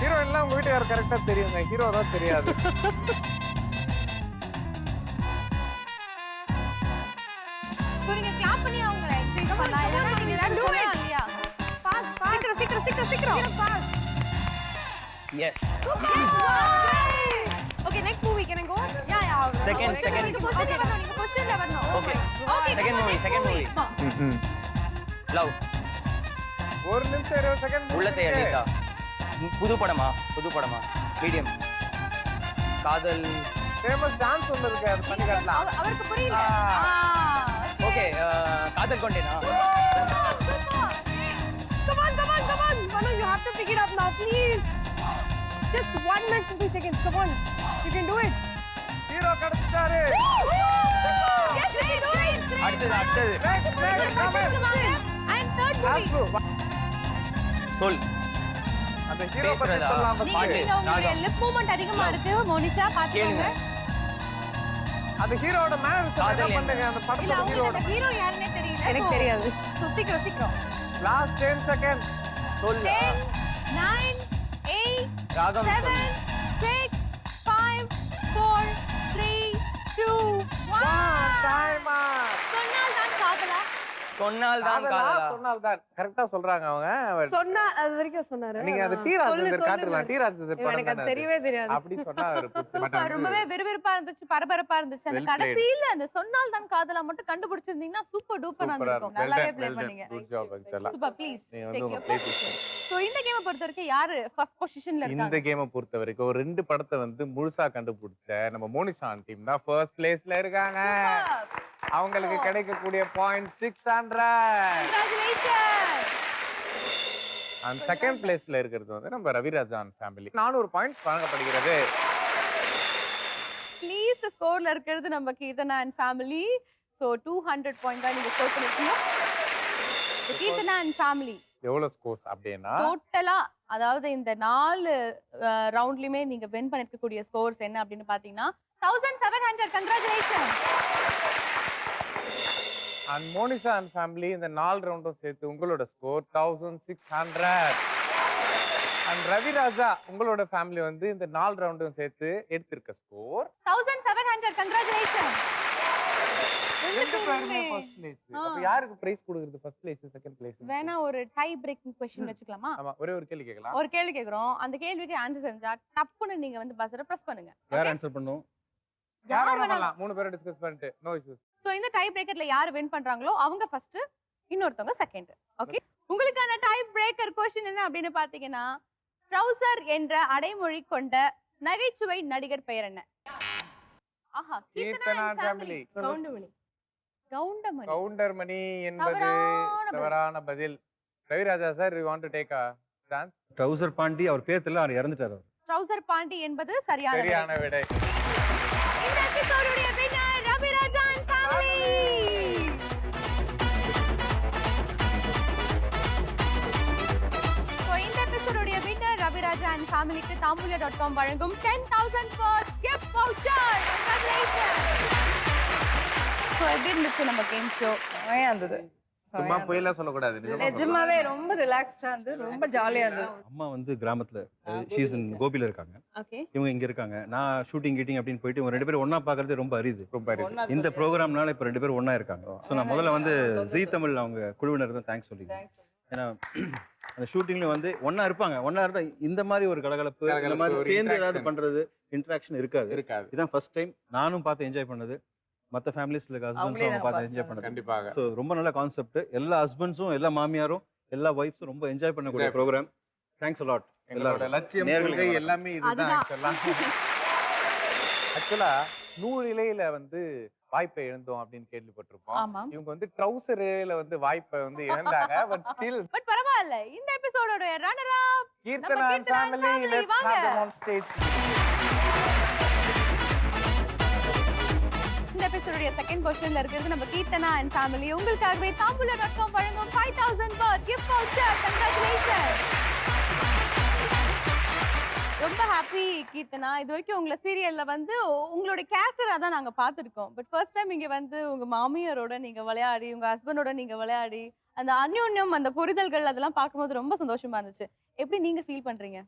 Hero எல்லாம் உங்க வீட்டுக்கார கரெக்டா தெரியுங்க. ஹீரோ தான் தெரியாது. So நீங்க கிளாப் பண்ணி அவங்களை என்கரேஜ் பண்ணலாம். இல்லனா நீங்க ஏதாவது சொல்லலாம் இல்லையா? சீக்கிரம். S. Okay, next movie can I go? Yeah. Second. நீங்க பொசிஷன்ல வரணும். Okay. Okay, Second movie. Love. ஒரு நிமிஷம் 20 செகண்ட் உள்ளத்தை அடித்தா. புது படமா? மீடியம். காதல். ஃபேமஸ் டான்ஸ் ஒன்னு இருக்கு, அது பண்ணி காட்டலாம். அவருக்கு புரியல. ஓகே, காதல் கொண்டேனா? Come on. Manu, you have to pick it up now, please. Just 1 minute 50 seconds. Come on. You can do it. Hero கிடைச்சிட்டாரு. Yes, we can do it. அடுத்தது. And third movie. சொல். அந்த ஹீரோ பத்தி பேசுறதா? சொல்லலாம். பாட்டு. நீங்க உங்களுடைய லிப் மூவ்மெண்ட் அதிகமா இருக்கு. மோனிஷா பாத்துக்கோங்க. கேளுங்க. அந்த ஹீரோட மேன் காதல் என்ன என்ன? பண்ணுங்க அந்த இல்ல படத்துல உங்களுக்கு ஹீரோட அந்த ஹீரோ யாருன்னே தெரியல. எனக்கு தெரியாது. So, சீக்கிரம். Last 10 second. சொல். 10, 9, 8, ராகம் 7, சொல். 6, 5, 4, 3, 2, 1. டைம் சொன்னால் தான் காதலா? சொன்னால் தான் காதலா? சொன்னால் தான் கரெக்டா சொல்றாங்க அவங்க. சொன்னா அது வரைக்கும் சொன்னாரு. நீங்க அந்த டி ராஜேந்தர் காட்டுறலாம். டி ராஜேந்தர் படம் எனக்கு அது தானே அது. தெரியவே தெரியாது. அப்படி சொன்னா அவரு புடிச்சு சூப்பர், ரொம்பவே விறுவிறுப்பா இருந்துச்சு, பரபரப்பா இருந்துச்சு. அந்த Well played. கடைசியில அந்த சொன்னால் தான் காதலா மட்டும் கண்டுபிடிச்சிருந்தீங்கன்னா சூப்பர் டூப்பரா இருந்திருக்கும். நல்லாவே ப்ளே பண்ணீங்க. குட் ஜாப் ஆக்சுவலா. சூப்பர், ப்ளீஸ் நீங்க டேக் வந்து யுவர் ப்ளே பொசிஷன். சோ இந்த கேமை பொறுத்த வரைக்கும் யாரு ஃபர்ஸ்ட் பொசிஷன்ல இந்த இருக்காங்க? கேமை பொறுத்த வரைக்கும் ஒரு 2 படத்தை வந்து முழுசா கண்டுபிடிச்ச நம்ம மோனிஷா டீம் தான் ஃபர்ஸ்ட் பிளேஸ்ல இருக்காங்க. அவங்களுக்கு கிடைக்கக்கூடிய பாயிண்ட் 600. Congratulations. அண்ட் செகண்ட் பிளேஸ்ல இருக்கிறது வந்து நம்ம ரவிராஜான் ஃபேமிலி. 400 பாயிண்ட்ஸ் வழங்கப்படுகிறது. லீஸ்ட் ஸ்கோர்ல இருக்கிறது நம்ம Keerthana and family. So 200 point தான் நீங்க ஸ்கோர் பண்ணிருக்கீங்க. கீர்த்தனா அண்ட் ஃபேமிலி எவ்வளவு ஸ்கோர்ஸ் அப்படின்னா டோட்டலா, அதாவது இந்த 4 ரவுண்ட்லயுமே நீங்க வின் பண்ணிருக்கக்கூடிய ஸ்கோர்ஸ் என்ன அப்படின்னு பாத்தீங்கன்னா 1700. Congratulation. And Monisha and family இந்த 4 ரவுண்டும் சேர்த்து உங்களோட ஸ்கோர் 1600. அண்ட் ரவிராஜா உங்களோட ஃபேமிலி வந்து இந்த 4 ரவுண்டும் சேர்த்து எடுத்திருக்க ஸ்கோர் 1700. கங்க்ராச்சுலேஷன். ரெண்டு பேருமே ஃபர்ஸ்ட் பிளேஸ். அப்ப யாருக்கு பிரைஸ் கொடுக்கிறது? First place, second place? வேணா ஒரு டை பிரேக்கிங் क्वेश्चन வச்சுக்கலாமா? ஆமா, ஒரே ஒரு கேள்வி கேட்கலாம். ஒரு கேள்வி கேக்குறோம். அந்த கேள்விக்கு ஆன்சர் செஞ்சா டப்புன்னு நீங்க வந்து பஸரை பிரஸ் பண்ணுங்க. யார் ஆன்சர் பண்ணும்? யார் வேணாலும் 3 பேரும் டிஸ்கஸ் பண்ணிட்டு நோ இஷ்யூஸ். சோ இந்த டை பிரேக்கர்ல யார் வின் பண்றாங்களோ அவங்க ஃபர்ஸ்ட், இன்னொருத்தவங்க செகண்ட். ஓகே, உங்களுக்கான டை பிரேக்கர் क्वेश्चन என்ன அப்படின்னு பாத்தீங்கன்னா, ட்ரவுசர் என்ற அடைமொழி கொண்ட நகைச்சுவை நடிகர் பெயர் என்ன? ஆஹா, கீர்த்தனா ஃபேமிலி. கவுண்டமணி. கவுண்டமணி. கவுண்டர்மணி என்பது தவறான பதில். Raviraja sir, you want to take a chance? Trouser Pandi அவர் பேர் தெரியல, அவர் இறந்துட்டாரு. ட்ரவுசர் பாண்டி என்பது சரியான விடை. சரியான விடை. இந்த எபிசோடுடைய winner Raviraja and family. So இந்த எபிசோடுடைய வின்னர் ரவிராஜா அண்ட் ஃபேமிலிக்கு tambulia.com வழங்கும் 10,000 first gift voucher. Congratulations. So எப்படி இருந்துச்சு நம்ம கேம் ஷோ? செமையா இருந்தது. சும்மா போயெல்லாம் சொல்லக்கூடாது. நிஜமாவே ரொம்ப ரிலாக்ஸ்டா இருந்து ரொம்ப ஜாலியா இருந்தது. அம்மா வந்து கிராமத்துல ஷீஸ் இன் கோபில இருக்காங்க. ஓகே, இவங்க இங்க இருக்காங்க. நான் ஷூட்டிங் கீட்டிங் அப்படின்னு போயிட்டு இவங்க 2 பேரும் ஒண்ணா பாக்குறது ரொம்ப அரிது. ரொம்ப அரிது. இந்த ப்ரோக்ராம்னால இப்ப 2 பேரும் ஒண்ணா இருக்காங்க. சோ நான் முதல்ல வந்து ஜீ தமிழ் அவங்க குழுவினர் தான் தேங்க்ஸ் சொல்லிக்கிறேன். ஏன்னா அந்த ஷூட்டிங்ல வந்து ஒண்ணா இருப்பாங்க. ஒண்ணா இருந்தா இந்த மாதிரி ஒரு கலகலப்பு, இந்த மாதிரி ஒரு சேர்ந்து ஏதாவது interaction. பண்றது, இன்டராக்ஷன் இருக்காது. இருக்காது. இதான் ஃபர்ஸ்ட் டைம் நானும் பார்த்து என்ஜாய் பண்ணது. மற்ற ஃபேமிலிஸ்ல ஹஸ்பண்ட்ஸும் அவங்க பார்த்து என்ஜாய் பண்ணது. கண்டிப்பாக. ஸோ ரொம்ப நல்ல கான்செப்ட். எல்லா ஹஸ்பண்ட்ஸும் எல்லா மாமியாரும் எல்லா ஒய்ஃப்ஸும் ரொம்ப என்ஜாய் பண்ணக்கூடிய ப்ரோக்ராம். தேங்க்ஸ் அலாட் எங்களோட எல்லாரும். லட்சியம் நேயர்களுக்கு கொள்கை வணக்கம். எல்லாமே இதுதான் ஆக்சுவலா 100 இலையில வந்து வாய்ப்பை இழந்தோம் அப்படின்னு கேள்விப்பட்டிருப்போம். ஆமாம். இவங்க வந்து ட்ரௌசர்ல வந்து வாய்ப்பை வந்து இழந்தாங்க. பட் ஸ்டில் பட் பரவாயில்ல. இந்த எபிசோடோட runner up Keerthana Keerthana family family, let's வாங்க. Have them on stage. இந்த எபிசோடைய செகண்ட் பொசிஷன்ல இருக்கிறது நம்ம கீர்த்தனா அண்ட் ஃபேமிலி. உங்களுக்காகவே தாம்பூல.com வழங்கும் 5000 baht gift voucher. Congratulations. ரொம்ப ஹாப்பி கீர்த்தனா. இது வரைக்கும் உங்களை சீரியல்ல வந்து உங்களுடைய கேரக்டரா தான் நாங்க பார்த்திருக்கோம். பட் ஃபர்ஸ்ட் டைம் இங்க வந்து உங்க மாமியாரோட நீங்க விளையாடி, உங்க ஹஸ்பண்டோட நீங்க விளையாடி, அந்த அந்யோன்யம், அந்த புரிதல்கள் அதெல்லாம் பார்க்கும்போது ரொம்ப சந்தோஷமா இருந்துச்சு. எப்படி நீங்க ஃபீல் பண்றீங்க?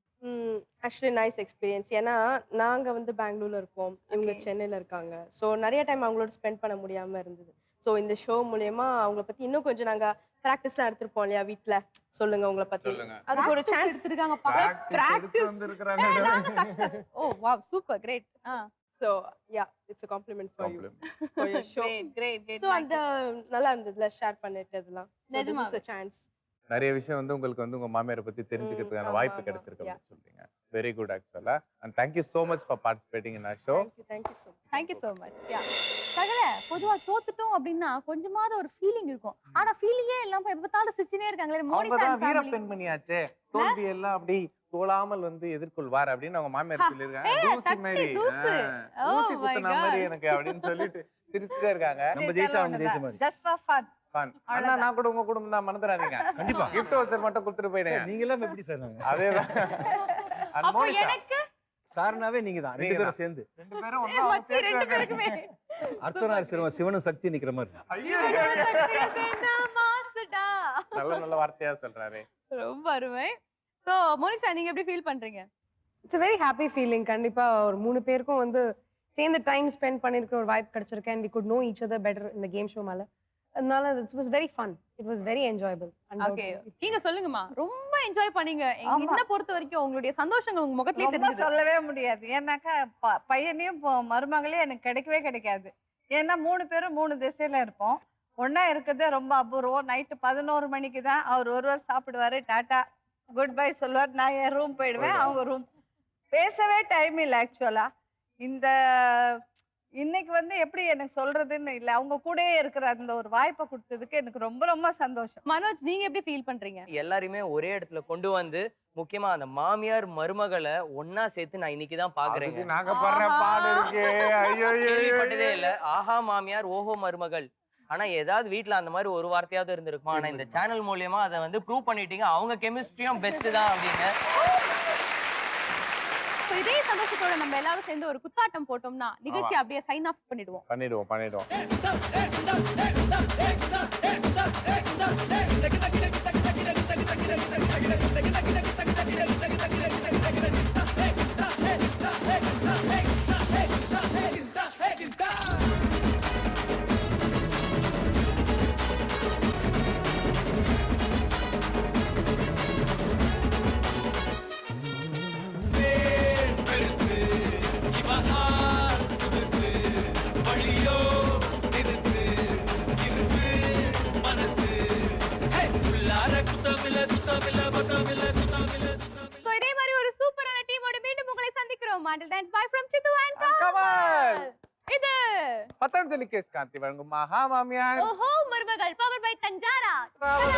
Actually nice experience. ஏன்னா நாங்க வந்து பெங்களூர்ல இருக்கோம், இவங்க Okay. சென்னையில இருக்காங்க. ஸோ நிறைய டைம் அவங்களோட ஸ்பெண்ட் பண்ண முடியாம இருந்தது. ஸோ இந்த ஷோ மூலியமா அவங்கள பத்தி இன்னும் கொஞ்சம் நாங்க ப்ராக்டிஸ்லாம் எடுத்திருப்போம் இல்லையா வீட்ல. சொல்லுங்க உங்களை பத்தி. சொல்லுங்க. அதுக்கு ஒரு சான்ஸ். எடுத்துருக்காங்க. Practice வந்திருக்காங்க. Oh wow, super, great. So yeah, it's a compliment for you for your show. Great. So அந்த நல்லா இருந்ததுல ஷேர் பண்ணிட்டு அதெல்லாம். நிஜமா. This is a chance. நிறைய விஷயம் வந்து உங்களுக்கு வந்து உங்க மாமியாரை பத்தி தெரிஞ்சுக்கிறதுக்கான ஆமா, வாய்ப்பு ஆமா. கிடைச்சிருக்கு Yeah. அப்படின்னு சொல்றீங்க. வெரி குட் ஆக்சுவலா. And thank you so much for participating in our show. Thank you so much. Thank you so much. சகல பொதுவா தோத்துட்டோம் அப்படின்னா கொஞ்சமாவது ஒரு ஃபீலிங் இருக்கும். ஆனா ஃபீலிங்கே இல்லாம எப்ப பார்த்தாலும் சிரிச்சுனே இருக்காங்களே அவங்க மோனிஷா தான் and வீர family. பெண்மணியாச்சே, தோல்வி எல்லாம் அப்படி தோளாமல் வந்து எதிர்கொள்வார் அப்படின்னு அவங்க மாமியார் சொல்லிருக்காங்க. தூசி தட்டி மாதிரி தூசு. Oh தூசி my குத்துன God. மாதிரி எனக்கு அப்படின்னு சொல்லிட்டு சிரிச்சுட்டே இருக்காங்க. நம்ம ஜெயிச்சா அவங்க ஜெயிச்ச மாதிரி. Just for fun. Fun. அண்ணா நான் கூட உங்க குடும்பம் தான், மறந்துடாதீங்க. கண்டிப்பா. கிஃப்ட் வவுச்சர் மட்டும் கொடுத்துட்டு போயிடுங்க. நீங்க எல்லாம் எப்படி சார் நாங்க? அதேதான். And அப்போ மோனிஷா, எனக்கு சார்னாவே நீங்க தான். ரெண்டு பேரும் சேர்ந்து. ரெண்டு பேரும் ஏய், மச்சி, ரெண்டு பேருக்குமே அர்த்தநாரி சிவனும் சக்தி நிக்கிற மாதிரி. ஐயோ, சக்தியை சேர்ந்த மாசுடா. நல்ல நல்ல வார்த்தையா சொல்றாரு. ரொம்ப அருமை. சோ மோனிஷா, நீங்க எப்படி ஃபீல் பண்றீங்க? It's a very happy feeling. கண்டிப்பா ஒரு 3 பேருக்கும் வந்து சேர்ந்து டைம் ஸ்பெண்ட் பண்ணிருக்க ஒரு வாய்ப்பு கிடைச்சிருக்கு. and we could know each other better in the game show மேல. அதனால it was very fun. It was very enjoyable. Okay, நீங்க சொல்லுங்கம்மா. ரொம்ப என்ஜாய் பண்ணீங்க. ஆமா. என்ன பொறுத்த வரைக்கும் உங்களுடைய சந்தோஷங்கள் உங்க முகத்திலே ரொம்ப தெரிஞ்சது. சொல்லவே முடியாது. ஏன்னாக்கா பையனையும் மருமகளையும் எனக்கு கிடைக்கவே கிடைக்காது. ஏன்னா 3 பேரும் 3 திசையில இருப்போம். ஒண்ணா இருக்கிறதே ரொம்ப அபூர்வம். நைட்டு 11 மணிக்கு தான் அவர் ஒருவர் சாப்பிடுவாரு, டாட்டா குட் பை சொல்லுவார். நான் என் ரூம் போயிடுவேன், அவங்க ரூம். பேசவே டைம் இல்லை ஆக்சுவலா. இந்த இன்னைக்கு வந்து எப்படி எனக்கு சொல்றதுன்னு இல்லை, அவங்க கூடயே இருக்கிற அந்த ஒரு வாய்ப்பை கொடுத்ததுக்கு எனக்கு ரொம்ப ரொம்ப சந்தோஷம். மனோஜ், நீங்க எப்படி ஃபீல் பண்றீங்க? எல்லாரையுமே ஒரே இடத்துல கொண்டு வந்து முக்கியமா அந்த மாமியார் மருமகளை ஒன்னா சேர்த்து நான் இன்னைக்கு தான் பாக்குறேங்க. அதுக்கு நாங்க படுற பாடு இருக்கே. ஐயோ, கேள்விப்பட்டதே இல்ல. ஆஹா மாமியார் ஓஹோ மருமகள். ஆனா ஏதாவது வீட்ல அந்த மாதிரி ஒரு வார்த்தையாவது இருந்திருக்குமா? ஆனா இந்த சேனல் மூலியமா அதை வந்து ப்ரூவ் பண்ணிட்டீங்க. அவங்க கெமிஸ்ட்ரியும் பெஸ்ட் தான் அப்படின்னு. So, இதே சந்தோஷத்தோட நம்ம எல்லாரும் சேர்ந்து ஒரு குத்தாட்டம் போட்டோம்னா நிகழ்ச்சி அப்படியே சைன் ஆஃப் பண்ணிடுவோம். பண்ணிடுவோம். So, இதே மாதிரி ஒரு சூப்பரான டீமோட மீண்டும் உங்களை சந்திக்கிறோம். Until then, bye from Chittu and Kamal. Kamal. இது பதஞ்சலி கேஸ் காந்தி வழங்கும் மகா மாமியார் ஓஹோ மருமகள் பவர் பை தஞ்சாரா. Travel.